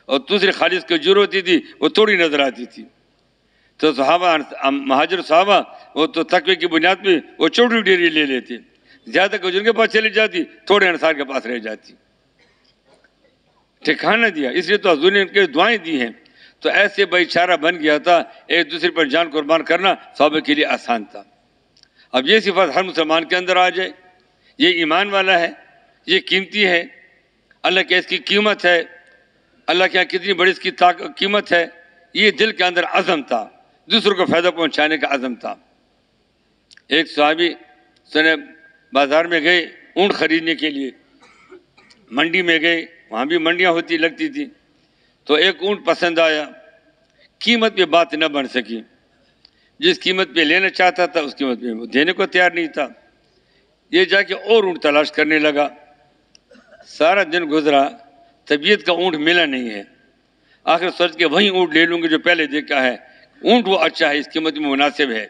اور دوسری خالص کھجور ہوتی تھی وہ تھوڑی نظر آتی تھی۔ تو صحابہ مہاجر صحابہ وہ تو تقوی کی بنیاد پہ وہ چھوٹی ڈیری لے لیتے، زیادہ کھجور کے پاس چلی جاتی، تھوڑے انصار کے پاس رہ جاتی۔ ٹھکانہ دیا، اس لیے تو حضور نے ان کے دعائیں دی ہیں۔ تو ایسے بھائی چارہ بن گیا تھا، ایک دوسرے پر جان قربان کرنا صحابہ کے لیے آسان تھا۔ اب یہ صفات ہر مسلمان کے اندر آ جائے، یہ ایمان والا ہے، یہ قیمتی ہے، اللہ کے اس کی قیمت ہے، اللہ کے یہاں کتنی بڑی اس کی قیمت ہے، یہ دل کے اندر عزم تھا، دوسروں کو فائدہ پہنچانے کا عزم تھا۔ ایک صحابی سنے بازار میں گئے اونٹ خریدنے کے لیے، منڈی میں گئے، وہاں بھی منڈیاں ہوتی لگتی تھی، تو ایک اونٹ پسند آیا، قیمت پہ بات نہ بن سکی، جس قیمت پہ لینا چاہتا تھا اس قیمت پہ وہ دینے کو تیار نہیں تھا۔ یہ جا کے اور اونٹ تلاش کرنے لگا، سارا دن گزرا، طبیعت کا اونٹ ملا نہیں ہے۔ آخر سوچ کے وہی اونٹ لے لوں گے جو پہلے دیکھا ہے، اونٹ وہ اچھا ہے، اس قیمت میں مناسب ہے۔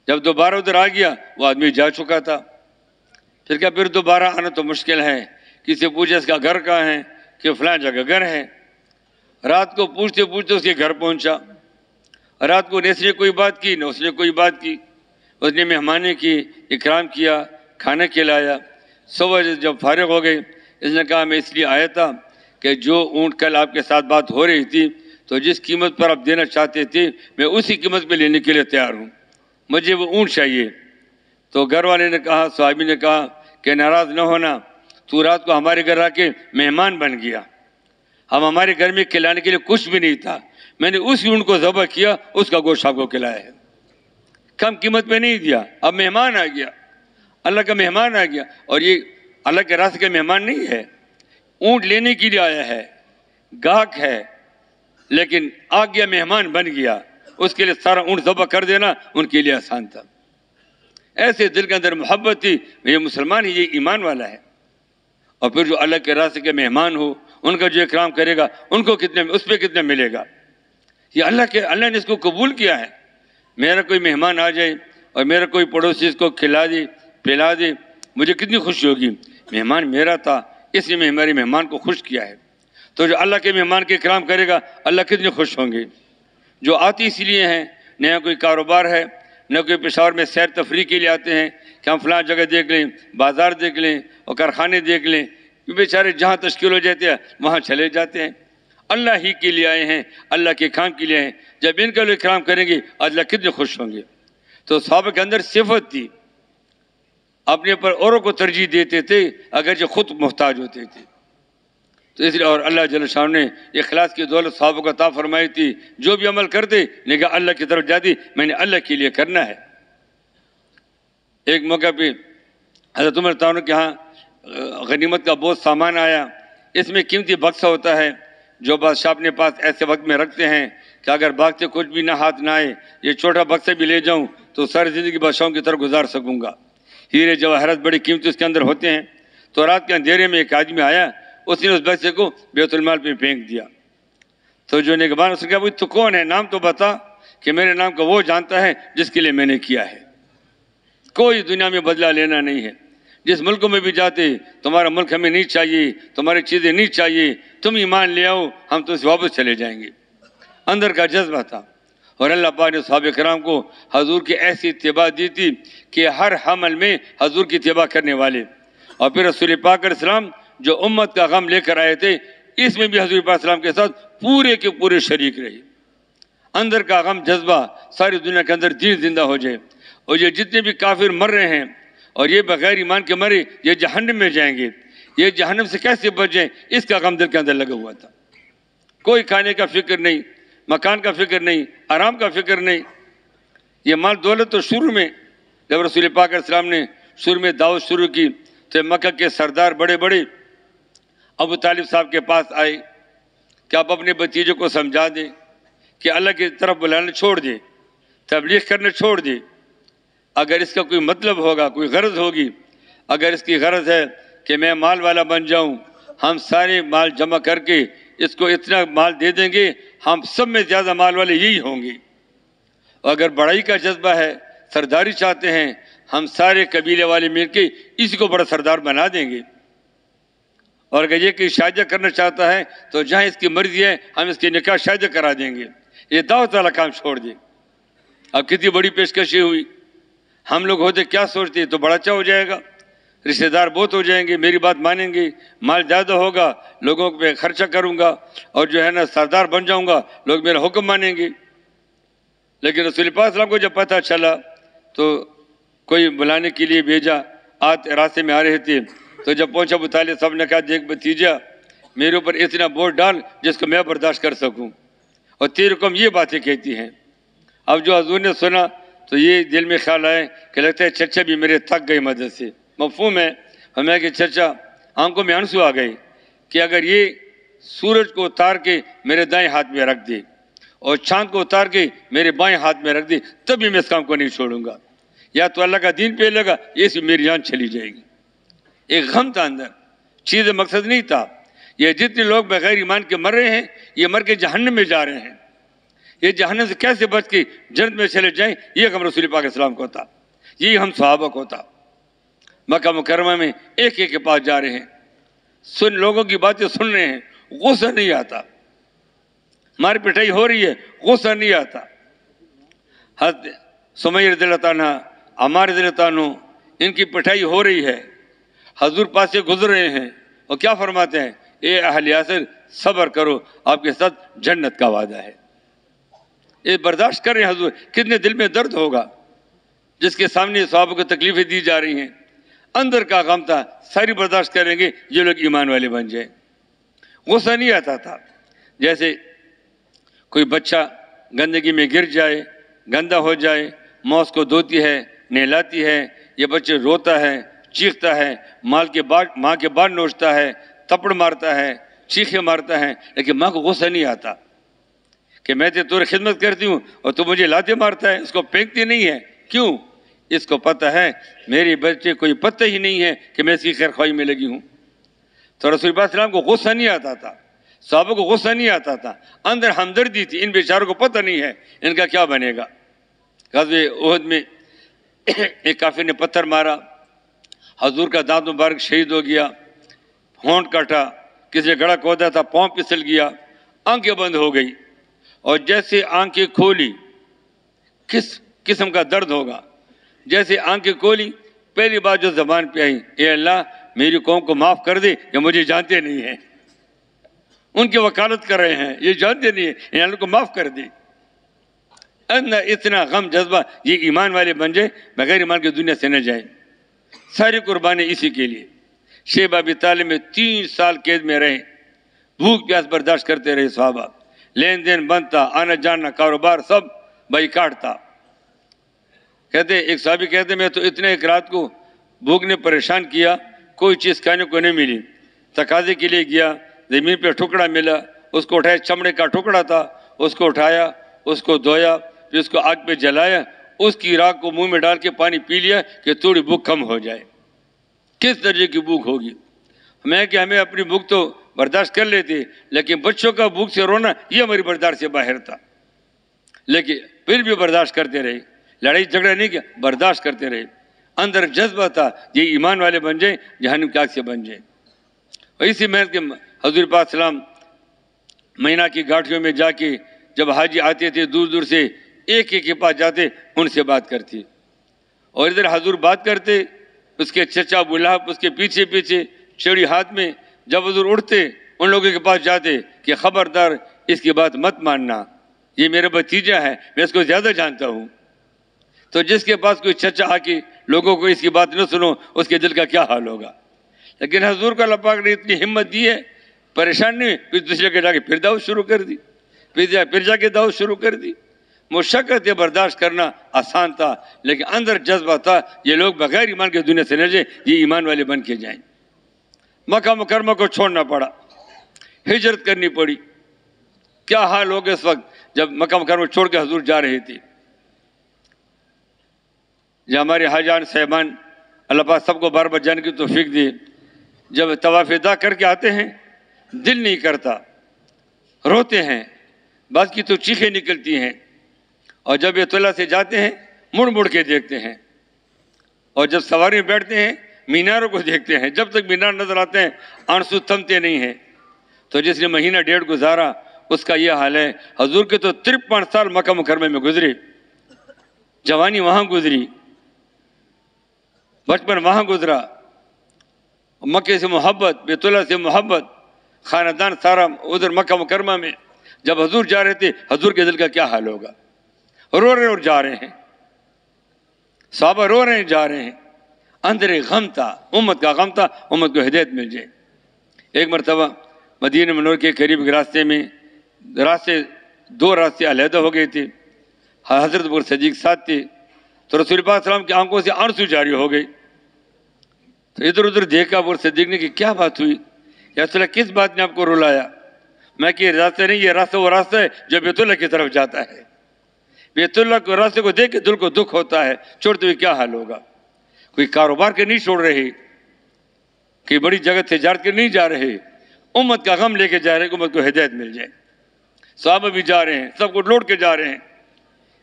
جب دوبارہ ادھر آ گیا وہ آدمی جا چکا تھا، پھر کہا پھر دوبارہ آنا تو مشکل ہے، کسی پوچھے اس کا گھر کہاں ہے کہ فلاں جگہ گھر ہے۔ رات کو پوچھتے پوچھتے اس کے گھر پہنچا، رات کو نہ اس نے کوئی بات کی نہ اس نے کوئی بات کی، اس نے مہمانی کی، اکرام کیا، کھانا کھلایا۔ صبح جب فارغ ہو گئے اس نے کہا میں اس لیے آیا تھا کہ جو اونٹ کل آپ کے ساتھ بات ہو رہی تھی تو جس قیمت پر آپ دینا چاہتے تھے میں اسی قیمت پہ لینے کے لیے تیار ہوں، مجھے وہ اونٹ چاہیے۔ تو گھر والے نے کہا، صحابی نے کہا کہ ناراض نہ ہونا، تو رات کو ہمارے گھر آ کے مہمان بن گیا، ہم ہمارے گھر میں کھلانے کے لیے کچھ بھی نہیں تھا، میں نے اسی اونٹ کو ذبح کیا، اس کا گوشت آپ کو کھلایا ہے، کم قیمت پہ نہیں دیا۔ اب مہمان آ گیا، اللہ کا مہمان آ گیا، اور یہ اللہ کے راستے کا مہمان نہیں ہے، اونٹ لینے کے لیے آیا ہے، گاہک ہے، لیکن آ گیا مہمان بن گیا، اس کے لیے سارا اونٹ ذبح کر دینا ان کے لیے آسان تھا۔ ایسے دل کے اندر محبت تھی، یہ مسلمان ہی، یہ ایمان والا ہے۔ اور پھر جو اللہ کے راستے کے مہمان ہو ان کا جو اکرام کرے گا ان کو کتنے، اس پہ کتنا ملے گا۔ یہ اللہ نے اس کو قبول کیا ہے۔ میرا کوئی مہمان آ جائے اور میرا کوئی پڑوسی اس کو کھلا دے پلا دے، مجھے کتنی خوشی ہوگی، مہمان میرا تھا اس لیے میں ہمارے مہمان کو خوش کیا ہے۔ تو جو اللہ کے مہمان کے اکرام کرے گا اللہ کتنے خوش ہوں گے۔ جو آتی اس لیے ہیں، نہ کوئی کاروبار ہے نہ کوئی پشاور میں سیر تفریح کے لیے آتے ہیں کہ ہم فلاں جگہ دیکھ لیں، بازار دیکھ لیں اور کارخانے دیکھ لیں، بیچارے جہاں تشکیل ہو جاتے ہیں وہاں چلے جاتے ہیں۔ اللہ ہی کے لیے آئے ہیں, اللہ کے کام کے لیے آئے ہیں. جب ان کا لوگ اکرام کریں گے اللہ کتنے خوش ہوں گے. تو صحابہ کے اندر صفت تھی, اپنے پر اوروں کو ترجیح دیتے تھے اگرچہ خود محتاج ہوتے تھے. تو اس لیے اور اللہ جل شانہ نے اخلاص کی دولت صحابہ کو عطا فرمائی تھی. جو بھی عمل کرتے نگاہ اللہ کی طرف جاتی, میں نے اللہ کے لیے کرنا ہے. ایک موقع پہ حضرت عمر رضی اللہ عنہ کے ہاں غنیمت کا بہت سامان آیا. اس میں قیمتی بکسا ہوتا ہے جو بادشاہ اپنے پاس ایسے وقت میں رکھتے ہیں کہ اگر باغ سے کچھ بھی نہ ہاتھ نہ آئے, یہ چھوٹا بکسا بھی لے جاؤں تو ساری زندگی بادشاہوں کی طرف گزار سکوں گا. ہیرے جواہرات بڑی قیمتی اس کے اندر ہوتے ہیں. تو رات کے اندھیرے میں ایک آدمی آیا, اس نے اس بکسے کو بیت المال پہ پھینک دیا. تو جو نگہبان اس نے کہا بھائی تو کون ہے, نام تو بتا. کہ میرے نام کو وہ جانتا ہے جس کے لیے میں نے کیا ہے. کوئی دنیا میں بدلہ لینا نہیں ہے. جس ملک میں بھی جاتے تمہارا ملک ہمیں نہیں چاہیے, تمہاری چیزیں نہیں چاہیے, تم ایمان لے آؤ ہم تو سے واپس چلے جائیں گے. اندر کا جذبہ تھا. اور اللہ پاک نے صحابہ کرام کو حضور کی ایسی اتباع دی تھی کہ ہر حمل میں حضور کی اتباع کرنے والے. اور پھر رسول پاک علیہ السلام جو امت کا غم لے کر آئے تھے, اس میں بھی حضور پاک علیہ السلام کے ساتھ پورے کے پورے شریک رہے. اندر کا غم جذبہ ساری دنیا کے اندر دین زندہ ہو جائے. اور یہ جتنے بھی کافر مر رہے ہیں اور یہ بغیر ایمان کے مرے, یہ جہنم میں جائیں گے, یہ جہنم سے کیسے بچ جائیں, اس کا غم دل کے اندر لگا ہوا تھا. کوئی کھانے کا فکر نہیں, مکان کا فکر نہیں, آرام کا فکر نہیں. یہ مال دولت تو شروع میں جب رسول پاک علیہ السلام نے شروع میں دعوت شروع کی تو مکہ کے سردار بڑے بڑے ابو طالب صاحب کے پاس آئے کہ آپ اپنے بتیجے کو سمجھا دیں کہ اللہ کی طرف بلانا چھوڑ دیں, تبلیغ کرنا چھوڑ دیں. اگر اس کا کوئی مطلب ہوگا, کوئی غرض ہوگی, اگر اس کی غرض ہے کہ میں مال والا بن جاؤں, ہم سارے مال جمع کر کے اس کو اتنا مال دے دیں گے, ہم سب میں زیادہ مال والے یہی ہوں گے. اگر بڑائی کا جذبہ ہے, سرداری چاہتے ہیں, ہم سارے قبیلے والے مل کے اسی کو بڑا سردار بنا دیں گے. اور اگر یہ کہ شادی کرنا چاہتا ہے تو جہاں اس کی مرضی ہے ہم اس کی نکاح شادی کرا دیں گے. یہ دعوت والا کام چھوڑ دیں. اب کتنی بڑی پیشکشی ہوئی. ہم لوگ ہوتے کیا سوچتے, تو بڑا اچھا ہو جائے گا, رشتہ دار بہت ہو جائیں گے, میری بات مانیں گے, مال زیادہ ہوگا, لوگوں پہ خرچہ کروں گا اور جو ہے نا سردار بن جاؤں گا, لوگ میرا حکم مانیں گے. لیکن رسول پاک صلی اللہ علیہ وسلم کو جب پتہ چلا تو کوئی بلانے کے لیے بھیجا. راستے میں آ رہے تھے تو جب پہنچا ابو طالب صاحب نے کہا دیکھ بھتیجا, میرے اوپر اتنا بوجھ ڈال جس کو میں برداشت کر سکوں, اور تیرے کو ہم یہ باتیں کہتی ہیں. اب جو حضور نے سنا تو یہ دل میں خیال آئے کہ لگتا ہے چچا بھی میرے تھک گئے مدد سے. مفہوم ہے ہمیں کہ چچا آنکھوں میں آنسو آ گئے کہ اگر یہ سورج کو اتار کے میرے دائیں ہاتھ میں رکھ دے اور چاند کو اتار کے میرے بائیں ہاتھ میں رکھ دے تب بھی میں اس کام کو نہیں چھوڑوں گا. یا تو اللہ کا دین پہ لگا, یہ سے میری جان چلی جائے گی. ایک غم تھا اندر, چیز مقصد نہیں تھا. یہ جتنے لوگ بغیر ایمان کے مر رہے ہیں یہ مر کے جہنم میں جا رہے ہیں. یہ جہنم سے کیسے بچ کے جنت میں چلے جائیں, یہ غم رسول پاک علیہ السلام کو تھا, یہی ہم صحابہ کو تھا. مکہ مکرمہ میں ایک ایک کے پاس جا رہے ہیں, سن لوگوں کی باتیں سن رہے ہیں, غصہ نہیں آتا. مار پٹائی ہو رہی ہے, غصہ نہیں آتا. حضرت سمیہ رضی اللہ عنہ, عمار رضی اللہ عنہ, ان کی پٹائی ہو رہی ہے, حضور پاس سے گزر رہے ہیں اور کیا فرماتے ہیں, اے اہل یاسر صبر کرو, آپ کے ساتھ جنت کا وعدہ ہے. یہ برداشت کر رہے ہیں حضور. کتنے دل میں درد ہوگا جس کے سامنے صحابہ کو تکلیفیں دی جا رہی ہیں. اندر کا غم تھا, ساری برداشت کریں گے یہ لوگ ایمان والے بن جائیں. غصہ نہیں آتا تھا. جیسے کوئی بچہ گندگی میں گر جائے, گندا ہو جائے, ماں اس کو دھوتی ہے, نہلاتی ہے, یہ بچے روتا ہے, چیختا ہے, ماں کے بال نوچتا ہے, تپڑ مارتا ہے, چیخے مارتا ہے, لیکن ماں کو غصہ نہیں آتا کہ میں تیری خدمت کرتی ہوں اور تو مجھے لاتے مارتا ہے. اس کو پھینکتی نہیں ہے. کیوں؟ اس کو پتہ ہے میری بچے کوئی پتہ ہی نہیں ہے کہ میں اس کی خیر خواہی میں لگی ہوں. تو رسول اللہ صلی اللہ علیہ وسلم کو غصہ نہیں آتا تھا, صحابہ کو غصہ نہیں آتا تھا. اندر ہمدردی تھی, ان بیچاروں کو پتہ نہیں ہے ان کا کیا بنے گا. غزوہ احد میں ایک کافر نے پتھر مارا, حضور کا دانت مبارک شہید ہو گیا, ہونٹ کٹا, کسی نے گڑا کھودا تھا, پاؤں پھسل گیا, آنکھیں بند ہو گئی. اور جیسے آنکھیں کھولی, کس قسم کا درد ہوگا. جیسے آنکھیں کھولی, پہلی بات جو زبان پہ آئی, اے اللہ میری قوم کو معاف کر دے, یہ مجھے جانتے نہیں ہیں. ان کی وکالت کر رہے ہیں، یہ جانتے نہیں ہیں، ان اللہ کو معاف کر دی۔ اتنا غم جذبہ، یہ ایمان والے بن جائے، بغیر ایمان کے دنیا سے نہ جائیں۔ ساری قربانی اسی کے لیے۔ شیخ ابی طالب میں 3 سال قید میں رہے، بھوک پیاس برداشت کرتے رہے صحابہ، لین دین بند تھا، آنا جانا کاروبار سب بائیکاٹ تھا۔ کہتے ایک صحابی کہتے میں تو اتنے ایک رات کو بھوک نے پریشان کیا، کوئی چیز کھانے کو نہیں ملی، تقاضے کے لیے گیا، زمین پہ ٹکڑا ملا، اس کو اٹھایا، چمڑے کا ٹکڑا تھا، اس کو اٹھایا، اس کو دھویا، پھر اس کو آگ پہ جلایا، اس کی راکھ کو منہ میں ڈال کے پانی پی لیا کہ تھوڑی بھوک کم ہو جائے۔ کس درجے کی بھوک ہوگی؟ ہمیں اپنی بھوک تو برداشت کر لیتے، لیکن بچوں کا بھوک سے رونا یہ ہماری برداشت سے باہر تھا، لیکن پھر بھی برداشت کرتے رہے، لڑائی جھگڑا نہیں کیا، برداشت کرتے رہے۔ اندر جذبہ تھا، یہ ایمان والے بن جائیں، جہنم کی آگ سے بن جائیں۔ اور اسی محنت کے حضور پاک سلام مہینہ کی گھاٹیوں میں جا کے جب حاجی آتے تھے دور دور سے، ایک ایک کے پاس جاتے، ان سے بات کرتے، اور ادھر حضور بات کرتے، اس کے چچا ابو لہب اس کے پیچھے پیچھے چڑی ہاتھ میں، جب حضور اٹھتے ان لوگوں کے پاس جاتے کہ خبردار اس کی بات مت ماننا، یہ میرا بھتیجا ہے، میں اس کو زیادہ جانتا ہوں۔ تو جس کے پاس کوئی چچا آ کے لوگوں کو اس کی بات نہ سنو، اس کے دل کا کیا حال ہوگا؟ لیکن حضور کو اللہ پاک نے اتنی ہمت دی ہے، پریشان نہیں، پھر دوسرے کے جا کے پھر دعوت شروع کر دی، پھر جا کے دعوت شروع کر دی۔ مشقت برداشت کرنا آسان تھا، لیکن اندر جذبہ تھا، یہ لوگ بغیر ایمان کے دنیا سے نہ جائیں، یہ ایمان والے بن کے جائیں۔ مکہ مکرمہ کو چھوڑنا پڑا، ہجرت کرنی پڑی۔ کیا حال ہوگا اس وقت جب مکہ مکرمہ چھوڑ کے حضور جا رہے تھے؟ جو ہمارے حاجان صاحبان، اللہ پاک سب کو بار بار جانے کی توفیق دی، جب طواف ادا کر کے آتے ہیں دل نہیں کرتا، روتے ہیں، بعض کی تو چیخیں نکلتی ہیں، اور جب بیت اللہ سے جاتے ہیں مڑ مڑ کے دیکھتے ہیں، اور جب سواری میں بیٹھتے ہیں میناروں کو دیکھتے ہیں، جب تک مینار نظر آتے ہیں آنسو تھمتے نہیں ہیں۔ تو جس نے مہینہ ڈیڑھ گزارا اس کا یہ حال ہے۔ حضور کے تو 53 سال مکہ مکرمہ میں گزرے، جوانی وہاں گزری، بچپن وہاں گزرا، مکے سے محبت، بیت اللہ سے محبت، خاندان سارا ادھر مکہ مکرمہ میں۔ جب حضور جا رہے تھے حضور کے دل کا کیا حال ہوگا؟ رو رہے اور جا رہے ہیں، صحابہ رو رہے ہیں جا رہے ہیں، اندر ایک غم تھا، امت کا غم تھا، امت کو ہدایت مل جائے۔ ایک مرتبہ مدینہ منور کے قریب کے راستے میں دو راستے علیحدہ ہو گئے تھے، حضرت ابو بکر صدیق ساتھ تھے، تو رسول پاک صلی اللہ علیہ وسلم کی آنکھوں سے آنسو جاری ہو گئے۔ تو ادھر ادھر دیکھا ابو بکر صدیق نے کہ کیا بات ہوئی یا رسول اللہ، کس بات نے آپ کو رلایا؟ میں کہ راستہ نہیں، یہ راستہ وہ راستہ ہے جو بیت اللہ کی طرف جاتا ہے، بیت اللہ کے راستے کو دیکھ کے دل کو دکھ ہوتا ہے، چھوڑتے ہوئے کیا حال ہوگا؟ کوئی کاروبار کے نہیں چھوڑ رہے، کوئی بڑی جگہ تجارت کے نہیں جا رہے، امت کا غم لے کے جا رہے کہ امت کو ہدایت مل جائے۔ صحابہ بھی جا رہے ہیں، سب کو لوٹ کے جا رہے ہیں۔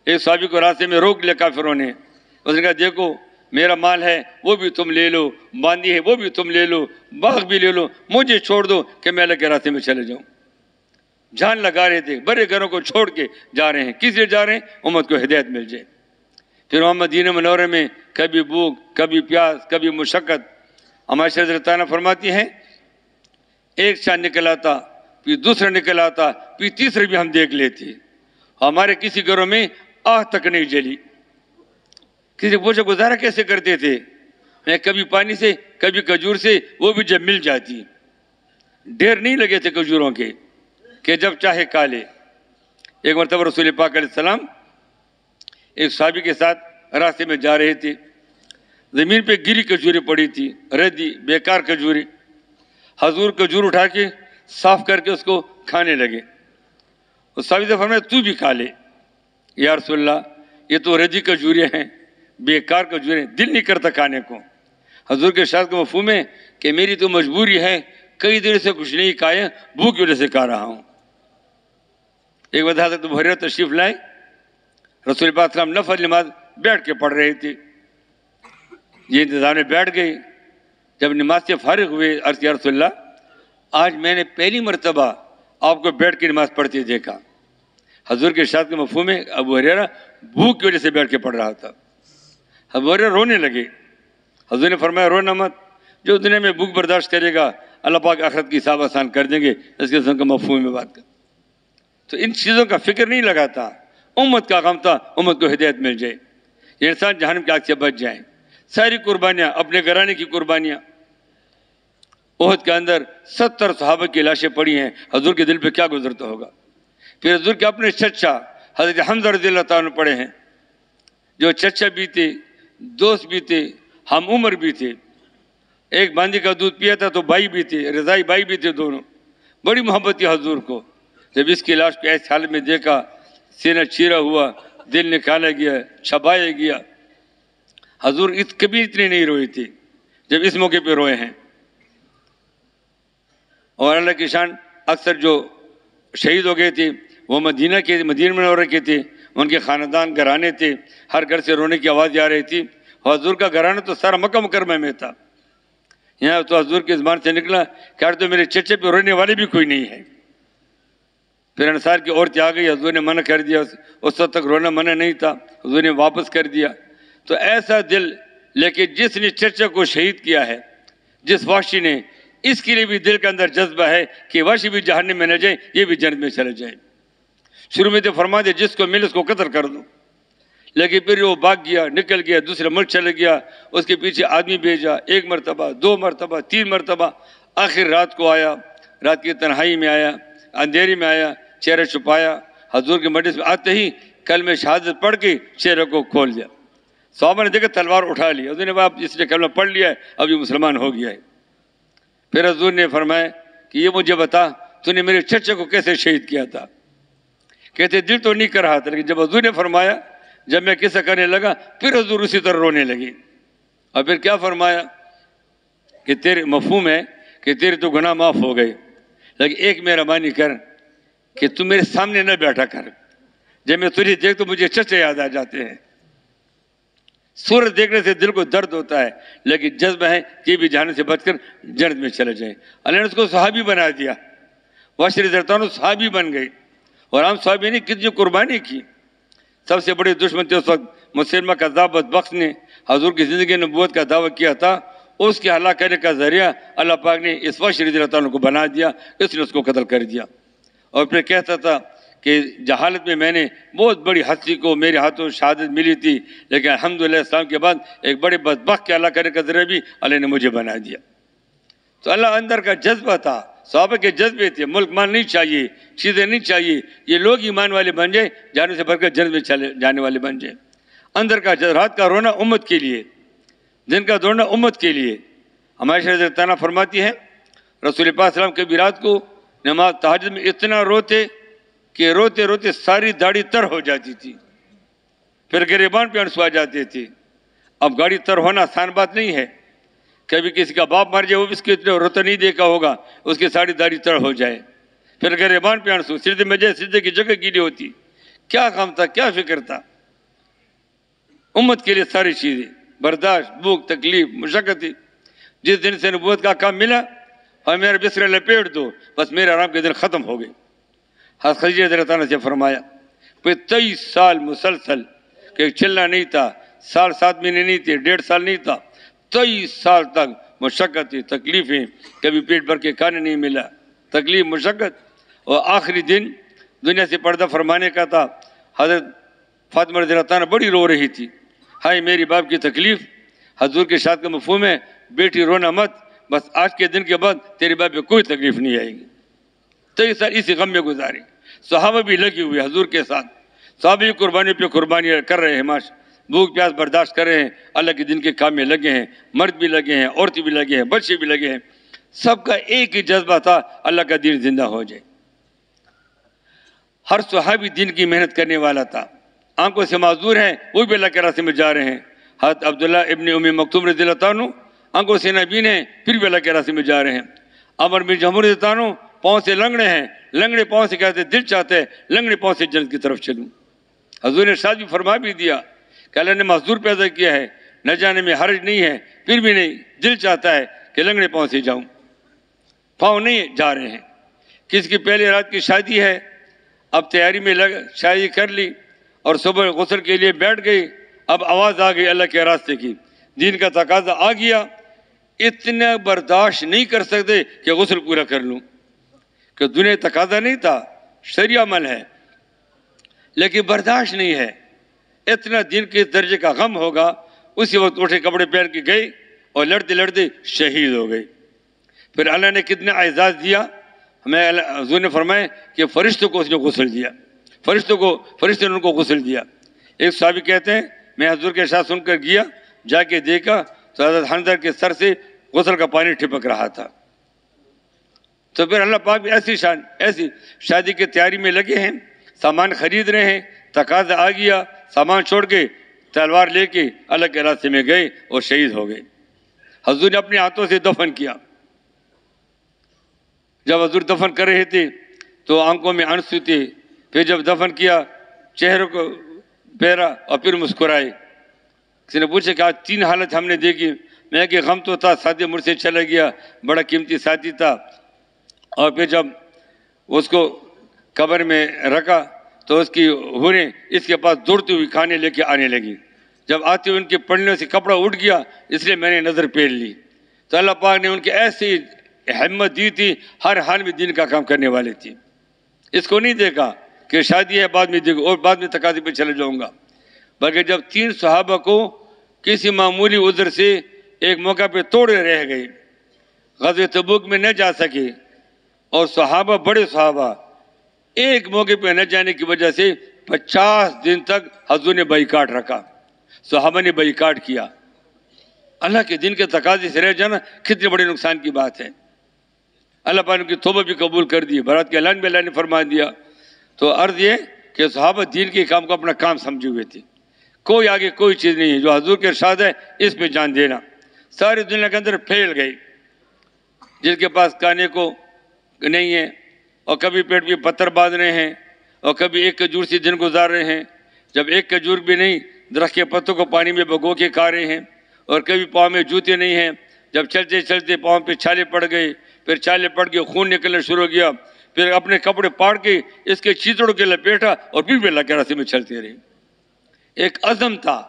ایک صحابی کو راستے میں روک لیا کافروں نے، اس نے کہا دیکھو میرا مال ہے وہ بھی تم لے لو، باندی ہے وہ بھی تم لے لو، باغ بھی لے لو، مجھے چھوڑ دو کہ میں اللہ کے راستے میں چلے جاؤں۔ جان لگا رہے تھے، بڑے گھروں کو چھوڑ کے جا رہے ہیں، کس لیے جا رہے ہیں؟ امت کو ہدایت مل جائے۔ پھر وہاں مدینہ منورہ میں کبھی بھوک، کبھی پیاس، کبھی مشقت۔ ہمارے شریعت اللہ تعالیٰ فرماتی ہیں ایک چاند نکل آتا، پھر دوسرا نکل آتا، پھر تیسرے بھی ہم دیکھ لیتے۔ ہمارے کسی گھروں میں آہ تک نہیں جلی، کسی پوچھا گزارا کیسے کرتے تھے؟ میں کبھی پانی سے کبھی کھجور سے، وہ بھی جب مل جاتی، ڈھیر نہیں لگے تھے کھجوروں کے کہ جب چاہے کھا لے۔ ایک مرتبہ رسول پاک علیہ السلام ایک صحابی کے ساتھ راستے میں جا رہے تھے، زمین پہ گری کھجوریں پڑی تھی، ردی بیکار کھجوریں۔ حضور کھجور اٹھا کے صاف کر کے اس کو کھانے لگے۔ اس صحابی سے فرمایا تو بھی کھا لے۔ یا رسول اللہ یہ تو ردی کھجوریں ہیں، بیکار کھجوریں، دل نہیں کرتا کھانے کو۔ حضور کے ارشاد کا مفہوم ہے کہ میری تو مجبوری ہے، کئی دن سے کچھ نہیں کھایا، بھوک کی وجہ سے کھا رہا ہوں۔ ایک بار حضرت ابو ہریرہ تشریف لائے، رسول پاک صلی اللہ علیہ وسلم نفل نماز بیٹھ کے پڑھ رہے تھے، یہ انتظار میں بیٹھ گئے۔ جب نماز سے فارغ ہوئے عرض کیا رسول اللہ آج میں نے پہلی مرتبہ آپ کو بیٹھ کے نماز پڑھتے دیکھا۔ حضور کے ارشاد کا مفہوم ہے ابو ہریرہ بھوک کی وجہ سے بیٹھ کے پڑھ رہا تھا۔ ابو ہریرہ رونے لگے، حضور نے فرمایا رونا مت، جو دنیا میں بھوک برداشت کرے گا اللہ پاک آخرت کی حساب آسان کر دیں گے. اس قسم کا مفہوم میں بات کر. تو ان چیزوں کا فکر نہیں لگاتا. امت کا غم تھا امت کو ہدایت مل جائے, یہ انسان جہنم کی آگ سے بچ جائیں. ساری قربانیاں, اپنے گھرانے کی قربانیاں. احد کے اندر 70 صحابہ کی لاشیں پڑی ہیں. حضور کے دل پہ کیا گزرتا ہوگا. پھر حضور کے اپنے چچا حضرت حمزہ رضی اللہ تعالیٰ پڑے ہیں, جو چچا بھی تھے, دوست بھی تھے, ہم عمر بھی تھے. ایک باندی کا دودھ پیا تھا تو بھائی بھی تھے, رضائی بھائی بھی تھے دونوں. بڑی محبت تھی حضور کو. جب اس کی لاش کو ایس حالت میں دیکھا, سینہ چیرا ہوا, دل نکالا گیا, چھپایا گیا. حضور کبھی اتنے نہیں روئے تھے جب اس موقع پہ روئے ہیں. اور اللہ کی شان, اکثر جو شہید ہو گئے تھے وہ مدینہ منورہ کے تھے. ان کے خاندان گھرانے تھے, ہر گھر سے رونے کی آواز آ رہی تھی. اور حضور کا گھرانہ تو سارا مکہ مکرمہ میں تھا. یہاں تو حضور کی زبان سے نکلا کہ یار تو میرے چچے پہ رونے والے بھی کوئی نہیں ہے. پھر انصار کی عورتیں آ گئی, حضور نے منع کر دیا. اس وقت تک رونا منع نہیں تھا, حضور نے واپس کر دیا. تو ایسا دل, لیکن جس نے چچا کو شہید کیا ہے, جس وحشی نے, اس کے لیے بھی دل کے اندر جذبہ ہے کہ وحشی بھی جہنم میں نہ جائے, یہ بھی جنت میں چلے جائے. شروع میں تو فرما دے جس کو مل اس کو قتل کر دو, لیکن پھر وہ بھاگ گیا, نکل گیا, دوسرے ملک چلے گیا. اس کے پیچھے آدمی بھیجا, 1 مرتبہ 2 مرتبہ 3 مرتبہ. آخر رات کو آیا, رات کی تنہائی میں آیا, اندھیری میں آیا, چہرہ چھپایا. حضور کے مجلس میں آتے ہی کلمہ شہادت پڑھ کے چہرے کو کھول دیا. صحابہ نے دیکھا تلوار اٹھا لی. حضور نے کہا اس نے کلمہ پڑھ لیا ہے, اب یہ مسلمان ہو گیا ہے. پھر حضور نے فرمایا کہ یہ مجھے بتا تو نے میرے چچے کو کیسے شہید کیا تھا. کہتے دل تو نہیں کر رہا تھا, لیکن جب حضور نے فرمایا, جب میں قصہ کرنے لگا, پھر حضور اسی طرح رونے لگے. اور پھر کیا فرمایا کہ تیرے مفہوم ہے کہ تیرے تو گناہ معاف ہو گئے, لیکن ایک مہربانی کر کہ تم میرے سامنے نہ بیٹھا کر. جب میں تجھے دیکھ تو مجھے چچے یاد آ جاتے ہیں. صورت دیکھنے سے دل کو درد ہوتا ہے, لیکن جذبہ ہے کہ بھی جہنم سے بچ کر جنت میں چلے جائیں. اللہ نے اس کو صحابی بنا دیا. وحشی رضی اللہ عنہ صحابی بن گئے, اور ہم صحابی نے کتنی قربانی کی. سب سے بڑے دشمن تھے اس وقت مسلمہ کذاب بدبخت نے حضور کی زندگی نبوت کا دعویٰ کیا تھا. اس کے ہلاک کرنے کا ذریعہ اللہ پاک نے اس وحشی رضی اللہ عنہ کو بنا دیا, اس نے اس کو قتل کر دیا. اور پھر کہتا تھا کہ جہالت میں میں نے بہت بڑی ہستی کو میرے ہاتھوں شہادت ملی تھی, لیکن الحمدللہ اسلام کے بعد ایک بڑے بدبخت کے ہلاک کرنے کا ذریعہ بھی اللہ نے مجھے بنا دیا. تو اللہ اندر کا جذبہ تھا, صحابہ کے جذبے تھے. ملک مان نہیں چاہیے, چیزیں نہیں چاہیے, یہ لوگ ایمان والے بن جائیں, جانے سے بڑھ کر جنت میں چلے جانے والے بن جائیں. اندر کا رات کا رونا امت کے لیے, دن کا دوڑنا امت کے لیے. ہماری شریعت تعالیٰ فرماتی ہے رسول پاک صلی اللہ علیہ وسلم کبھی رات کو نماز تہجد میں اتنا روتے کہ روتے روتے ساری داڑھی تر ہو جاتی تھی, پھر گریبان پہ آنسو آ جاتے تھے. اب گاڑی تر ہونا آسان بات نہیں ہے. کبھی کسی کا باپ مر جائے, وہ اس کے اتنے روتا نہیں دیکھا ہوگا, اس کی ساری داڑھی تر ہو جائے, پھر گریبان پہ آنسو, سجدے میں جائے سجدے کی جگہ گیلی ہوتی. کیا غم تھا, کیا فکر تھا. امت کے لیے ساری چیزیں, برداشت, بھوک, تکلیف, مشقت. جس دن سے نبوت کا کام ملا, اور میرا بستر لپیٹ دو, بس میرے آرام کے دن ختم ہو گئے. حضرت خدیجہ رضی اللہ عنہ سے فرمایا پھر 23 سال مسلسل, کہ چلنا نہیں تھا, سال 7 مہینے نہیں تھے, 1.5 سال نہیں تھا, 23 سال تک مشقت, تکلیفیں, کبھی پیٹ بھر کے کھانے نہیں ملا, تکلیف, مشقت. اور آخری دن دنیا سے پردہ فرمانے کا تھا. حضرت فاطمہ رضی اللہ عنہ بڑی رو رہی تھی, ہائے میری باپ کی تکلیف. حضور کے شاد کا مفہوم ہے بیٹی رونا مت, بس آج کے دن کے بعد تیرے باپ پہ کوئی تکلیف نہیں آئے گی. 23 سال اسی غم میں گزارے. صحابہ بھی لگے ہوئے حضور کے ساتھ, صحابہ بھی قربانی پہ قربانیاں کر رہے ہیں, بھوک پیاس برداشت کر رہے ہیں, اللہ کے دن کے کام میں لگے ہیں. مرد بھی لگے ہیں, عورتیں بھی لگے ہیں, بچے بھی لگے ہیں. سب کا ایک ہی جذبہ تھا, اللہ کا دین زندہ ہو جائے. ہر صحابی دین کی محنت کرنے والا تھا. آنکھوں سے معذور ہیں, وہ بھی اللہ کے راستے میں جا رہے ہیں. حضرت عبداللہ ابن ام مکتوم رضی اللہ عنہ آنکھوں سے نابین ہیں, پھر بھی اللہ کے راستے میں جا رہے ہیں. عمر بن جمحور رضی اللہ عنہ پاؤں سے لنگڑے ہیں, لنگڑے پاؤں سے کہتے دل چاہتے ہیں لنگڑے پاؤں سے جنت کی طرف چلوں. حضور نے ارشاد بھی فرما بھی دیا کہ اللہ نے معذور پیدا کیا ہے, نہ جانے میں حرج نہیں ہے, پھر بھی نہیں, دل چاہتا ہے کہ لنگڑے پاؤں سے جاؤں. پاؤں نہیں جا رہے ہیں. کسی کی پہلی رات کی شادی ہے, اب تیاری میں شادی کر لی, اور صبح غسل کے لیے بیٹھ گئی. اب آواز آ گئی اللہ کے راستے کی, دین کا تقاضا آ گیا, اتنا برداشت نہیں کر سکتے کہ غسل پورا کر لوں، کہ دنیا تقاضا نہیں تھا، شرعی عمل ہے، لیکن برداشت نہیں ہے، اتنا دین کے درجے کا غم ہوگا. اسی وقت اٹھے کپڑے پہن کے گئے اور لڑتے لڑتے شہید ہو گئے. پھر اللہ نے کتنا اعزاز دیا ہمیں. حضور نے فرمایا کہ فرشتوں کو اس نے غسل دیا، فرشتے نے ان کو غسل دیا. ایک صحابی کہتے ہیں میں حضور کے ارشاد سن کر گیا، جا کے دیکھا تو حضرت حنظلہ کے سر سے غسل کا پانی ٹپک رہا تھا. تو پھر اللہ پاک بھی ایسی شادی کی تیاری میں لگے ہیں، سامان خرید رہے ہیں، تقاضا آ گیا، سامان چھوڑ کے تلوار لے کے اللہ کے راستے میں گئے اور شہید ہو گئے. حضور نے اپنے ہاتھوں سے دفن کیا. جب حضور دفن کر رہے تھے تو آنکھوں میں آنسو تھے. پھر جب دفن کیا چہرے کو پھیرا اور پھر مسکرائے. کسی نے پوچھا کہ آج 3 حالت ہم نے دیکھی. میں کہ غم تو تھا، ساتھی مجھ سے چلا گیا، بڑا قیمتی ساتھی تھا. اور پھر جب اس کو قبر میں رکھا تو اس کی حوریں اس کے پاس دوڑتی ہوئی کھانے لے کے آنے لگی. جب آتے ہوئے ان کے پڑھنے سے کپڑا اٹھ گیا، اس لیے میں نے نظر پھیر لی. تو اللہ پاک نے ان کی ایسی ہمت دی تھی، ہر حال میں دین کا کام کرنے والے تھی. اس کو نہیں دیکھا کہ شادی ہے بعد میں دیکھو اور بعد میں تقاضے پہ چلے جاؤں گا، بلکہ جب 3 صحابہ کو کسی معمولی عذر سے ایک موقع پہ توڑے رہ گئے، غزوہ تبوک میں نہ جا سکے، اور صحابہ بڑے صحابہ ایک موقع پہ نہ جانے کی وجہ سے 50 دن تک حضور نے بائیکاٹ رکھا، صحابہ نے بائیکاٹ کیا. اللہ کے دین کے تقاضے سے رہ جانا کتنے بڑے نقصان کی بات ہے. اللہ پاک نے کی توبہ بھی قبول کر دی، برات کے اعلان بھی اللہ نے فرما دیا. تو عرض یہ کہ صحابہ دین کے کام کو اپنا کام سمجھے ہوئے تھے. کوئی آگے کوئی چیز نہیں ہے، جو حضور کے ارشاد ہے اس پہ جان دینا. ساری دنیا کے اندر پھیل گئی، جس کے پاس کھانے کو نہیں ہے اور کبھی پیٹ میں پتھر باندھ رہے ہیں اور کبھی ایک کھجور سے دن گزار رہے ہیں. جب ایک کھجور بھی نہیں، درخت کے پتوں کو پانی میں بھگو کے کھا رہے ہیں. اور کبھی پاؤں میں جوتے نہیں ہیں، جب چلتے چلتے پاؤں پہ چھالے پڑ گئے، پھر چھالے پڑ کے خون نکلنا شروع ہو گیا، پھر اپنے کپڑے پاڑ کے اس کے چیتڑوں کے لپیٹا اور پھر بھی اللہ کے راستے میں چلتے رہے. ایک عزم تھا،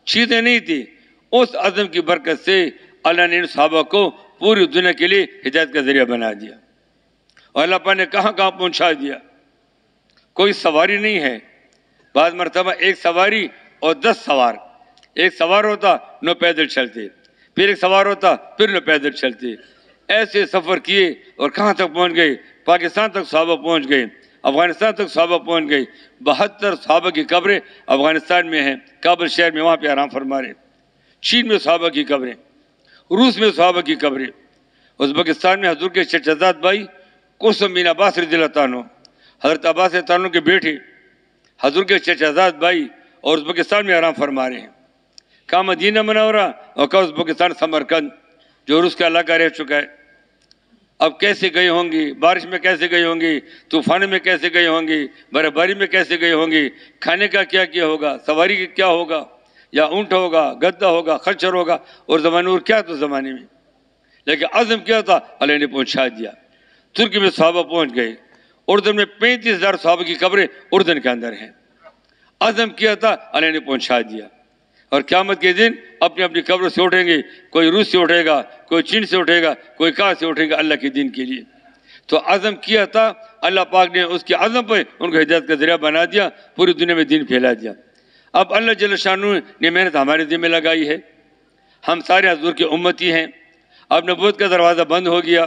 چیزیں نہیں تھی. اس عزم کی برکت سے اللہ نے ان صحابہ کو پوری دنیا کے لیے ہدایت کا ذریعہ بنا دیا، اور اللہ پاک نے کہاں کہاں پہنچا دیا. کوئی سواری نہیں ہے، بعض مرتبہ ایک سواری اور 10 سوار. ایک سوار ہوتا 9 پیدل چلتے، پھر ایک سوار ہوتا پھر 9 پیدل چلتے. ایسے سفر کیے اور کہاں تک پہنچ گئے؟ پاکستان تک صحابہ پہنچ گئے، افغانستان تک صحابہ پہنچ گئے. 72 صحابہ کی قبریں افغانستان میں ہیں، کابل شہر میں، وہاں پہ آرام فرما رہے. چین میں صحابہ کی قبریں، روس میں صحابہ کی قبریں، ازبکستان میں حضور کے چچزاد بھائی قسم بن عباس رضی اللہ عنہ، حضرت عباس رضی اللہ عنہ کے بیٹے حضور کے چچزاد بھائی، اور ازبکستان میں آرام فرما رہے ہیں. کہاں مدینہ منورہ اور کہاں ازبکستان سمرقند جو روس کا علاقہ رہ چکا ہے. اب کیسے گئے ہوں گی؟ بارش میں کیسے گئے ہوں گی؟ طوفان میں کیسے گئے ہوں گی؟ برف باری میں کیسے گئے ہوں گی؟ کھانے کا کیا کیا ہوگا؟ سواری کا کیا ہوگا؟ یا اونٹ ہوگا، گدہ ہوگا، خچر ہوگا، اور زمانے اور کیا تو زمانے میں. لیکن عزم کیا تھا؟ اللہ نے پہنچا دیا. ترکی میں صحابہ پہنچ گئے. اردن میں 35,000 صحابہ کی قبریں اردن کے اندر ہیں. عزم کیا تھا، اللہ نے پہنچا دیا. اور قیامت کے دن اپنی اپنی قبروں سے اٹھیں گے. کوئی روس سے اٹھے گا، کوئی چین سے اٹھے گا، کوئی کہاں سے اٹھے گا اللہ کے دین کے لیے. تو عزم کیا تھا، اللہ پاک نے اس کے عزم پہ ان کو ہدایت کا ذریعہ بنا دیا، پوری دنیا میں دین پھیلا دیا. اب اللہ جل شانہ نے محنت ہمارے دل میں لگائی ہے. ہم سارے حضور کے امتی ہیں. اب نبوت کا دروازہ بند ہو گیا،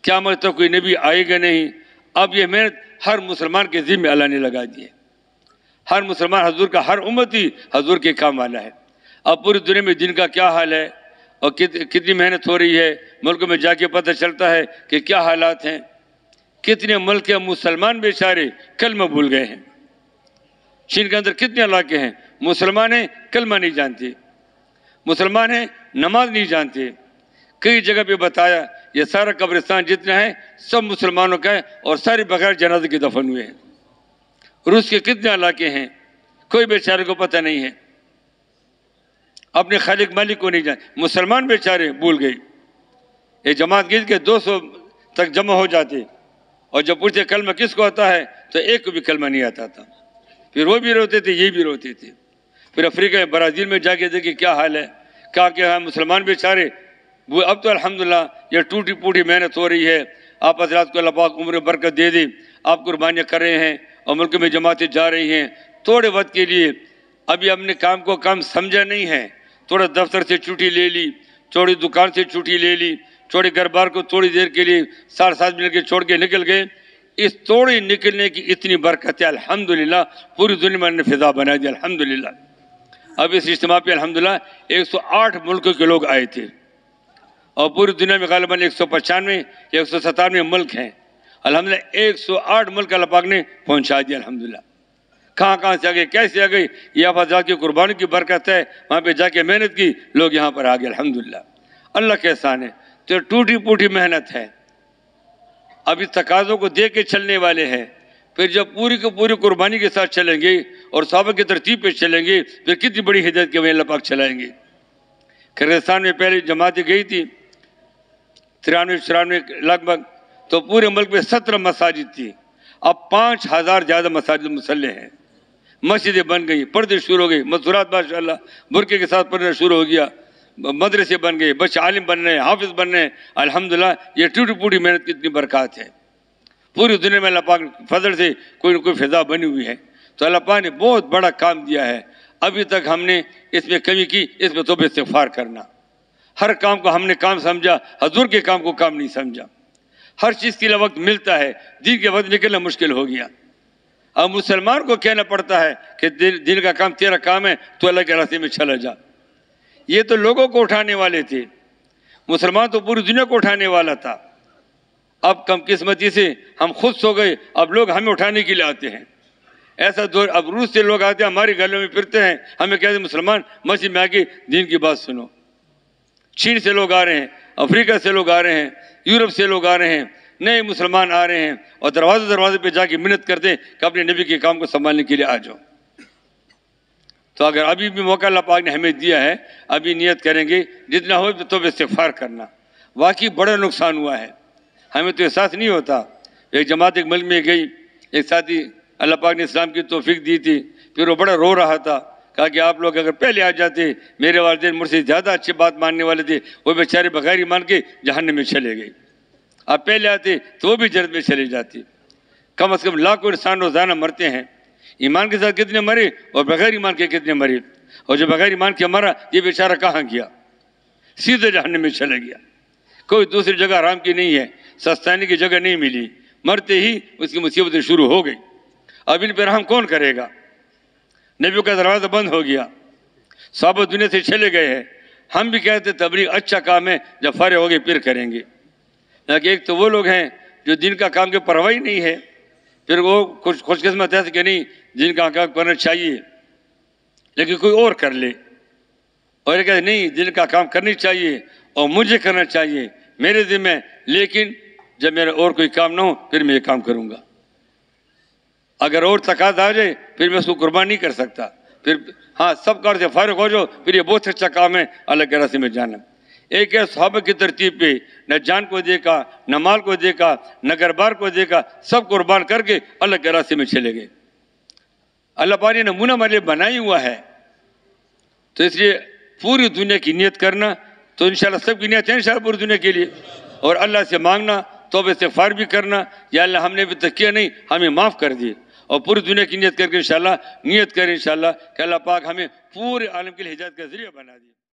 قیامت تک کوئی نبی آئے گا نہیں. اب یہ محنت ہر مسلمان کے ذمہ اللہ نے لگا دی ہے. ہر مسلمان حضور کا، ہر امتی حضور کے کام والا ہے. اب پوری دنیا میں دین کا کیا حال ہے اور کتنی محنت ہو رہی ہے، ملکوں میں جا کے پتہ چلتا ہے کہ کیا حالات ہیں. کتنے ملک کے مسلمان بیچارے کلمہ بھول گئے ہیں. چین کے اندر کتنے علاقے ہیں مسلمان ہیں کلمہ نہیں جانتے، مسلمان ہیں نماز نہیں جانتے. کئی جگہ پہ بتایا یہ سارا قبرستان جتنا ہے سب مسلمانوں کا ہے اور سارے بغیر جنازے کے دفن ہوئے ہیں. روس کے کتنے علاقے ہیں کوئی بیچارے کو پتہ نہیں ہے، اپنے خالق مالک کو نہیں جانتے. مسلمان بیچارے بھول گئے. یہ جماعت گرد کے 200 تک جمع ہو جاتے اور جب پوچھتے کلمہ کس کو آتا ہے تو ایک کو بھی کلمہ نہیں آتا تھا. پھر وہ بھی روتے تھے، یہ بھی روتے تھے. پھر افریقہ برازیل میں جا کے دیکھے کیا حال ہے. کہا کہ ہاں مسلمان بیچارے وہ اب تو الحمدللہ یہ ٹوٹی پوٹی محنت ہو رہی ہے. آپ حضرات کو اللہ پاک عمر برکت دے دے. آپ قربانیاں کر رہے ہیں اور ملک میں جماعتیں جا رہی ہیں تھوڑے وقت کے لیے. ابھی ہم نے کام کو کام سمجھا نہیں ہے. تھوڑا دفتر سے چھٹی لے لی, تھوڑی دکان سے چھٹی لے لی, تھوڑی گھر بار کو تھوڑی دیر کے لیے 7.5 منٹ کے چھوڑ کے نکل گئے. اس تھوڑی نکلنے کی اتنی برکت ہے الحمدللہ. پوری دنیا میں فضا بنا دی الحمدللہ. اب اس اجتماع پہ الحمدللہ 108 ملکوں کے لوگ آئے تھے اور پوری دنیا میں غالباً 195 یا 197 ملک ہیں. الحمدللہ 108 ملک اللہ پاک نے پہنچا دیا الحمدللہ. کہاں کہاں سے آ گئے, کیسے آ گئی, یہ آپ حضرات کی قربانی کی برکت ہے. وہاں پہ جا کے محنت کی, لوگ یہاں پر آ گئے الحمدللہ. اللہ کے احسان ہے. تو ٹوٹی پوٹی محنت ہے. اب اس تقاضوں کو دیکھ کے چلنے والے ہیں. پھر جب پوری کی پوری قربانی کے ساتھ چلیں گے اور صحابہ کی ترتیب پہ چلیں گے, پھر کتنی بڑی ہدایت کے وہ اللہ پاک چلائیں گے. کرغزستان میں پہلے جماعتیں گئی تھی 93-94 لگ بھگ, تو پورے ملک میں 17 مساجد تھی. اب 5000 زیادہ مساجد مسلح ہیں. مسجدیں بن گئی, پردے شروع ہو گئی, مزدورات ماشاءاللہ برقعے کے ساتھ پڑھنا شروع ہو گیا, مدرسے بن گئے, بچے عالم بن رہے ہیں, حافظ بن رہے ہیں الحمدللہ. یہ ٹوٹی پوٹی محنت کی اتنی برکات ہے. پوری دنیا میں اللہ پاک فضل سے کوئی نہ کوئی فضا بنی ہوئی ہے. تو اللہ پاک نے بہت بڑا کام دیا ہے. ابھی تک ہم نے اس میں کمی کی, اس میں توبہ استغفار کرنا. ہر کام کو ہم نے کام سمجھا, حضور کے کام کو کام نہیں سمجھا. ہر چیز کے لیے وقت ملتا ہے, دین کے وقت نکلنا مشکل ہو گیا. اب مسلمان کو کہنا پڑتا ہے کہ دین کا کام تیرا کام ہے, تو اللہ کے راستے میں چلا جا. یہ تو لوگوں کو اٹھانے والے تھے, مسلمان تو پوری دنیا کو اٹھانے والا تھا. اب کم قسمتی سے ہم خود سو گئے, اب لوگ ہمیں اٹھانے کے لیے آتے ہیں. ایسا دور, اب روس سے لوگ آتے ہیں, ہمارے گھروں میں پھرتے ہیں, ہمیں کہتے ہیں مسلمان مسجد میں آ کے دین کی بات سنو. چین سے لوگ آ رہے ہیں, افریقہ سے لوگ آ رہے ہیں, یورپ سے لوگ آ رہے ہیں, نئے مسلمان آ رہے ہیں اور دروازے پہ جا کے منت کرتے ہیں کہ اپنے نبی کے کام کو سنبھالنے کے لیے آ جاؤ. تو اگر ابھی بھی موقع اللہ پاک نے ہمیں دیا ہے, ابھی نیت کریں گے جتنا ہو تو استغفار کرنا. واقعی بڑا نقصان ہوا ہے, ہمیں تو احساس نہیں ہوتا. ایک جماعت ایک ملک میں گئی, ایک ساتھی اللہ پاک نے اسلام کی توفیق دی تھی, پھر وہ بڑا رو رہا تھا. کہا کہ آپ لوگ اگر پہلے آ جاتے, میرے والدین مجھ سے زیادہ اچھی بات ماننے والے تھے, وہ بیچارے بغیر ایمان کے جہنم میں چلے گئے. آپ پہلے آتے تو وہ بھی جنت میں چلے جاتے. کم از کم لاکھوں انسان روزانہ مرتے ہیں, ایمان کے ساتھ کتنے مرے اور بغیر ایمان کے کتنے مرے. اور جو بغیر ایمان کے مرا, یہ بیچارہ کہاں گیا, سیدھے جہنم میں چلے گیا. کوئی دوسری جگہ آرام کی نہیں ہے, سستانے کی جگہ نہیں ملی, مرتے ہی اس کی مصیبتیں شروع ہو گئی. اب ان پہ رحم کون کرے گا. نبیوں کا دروازہ بند ہو گیا, صحابہ دنیا سے چلے گئے ہیں. ہم بھی کہتے تبلیغ اچھا کام ہے, جب فارغ ہو گئے پھر کریں گے. لیکن ایک تو وہ لوگ ہیں جو دین کا کام کی پرواہ ہی نہیں ہے, پھر وہ خوش قسمت ایسے کہ نہیں دین کا کام کرنا چاہیے لیکن کوئی اور کر لے, اور یہ کہتے نہیں دین کا کام کرنی چاہیے اور مجھے کرنا چاہیے میرے ذمہ, لیکن جب میرا اور کوئی کام نہ ہو پھر میں یہ کام کروں گا. اگر اور تقاضا آ جائے پھر میں اس کو قربان نہیں کر سکتا. پھر ہاں سب کار سے فارغ ہو جاؤ, پھر یہ بہت اچھا کام ہے اللہ کے راستے میں جانا. ایک ہے صحابہ کی ترتیب پہ نہ جان کو دیکھا, نہ مال کو دیکھا, نہ گھر بار کو دیکھا, سب قربان کر کے اللہ کے راستے میں چلے گئے. اللہ پاک نے نمونہ ہمارے بنائی ہوا ہے. تو اس لیے پوری دنیا کی نیت کرنا, تو انشاءاللہ سب کی نیت ہے انشاءاللہ پوری دنیا کے لیے, اور اللہ سے مانگنا, توبہ استغفار بھی کرنا, یا اللہ ہم نے بھی تو کیا نہیں, ہمیں معاف کر دیے, اور پوری دنیا کی نیت کر کے انشاءاللہ نیت کریں انشاءاللہ کہ اللہ پاک ہمیں پورے عالم کے لیے ہدایت کا ذریعہ بنا دی.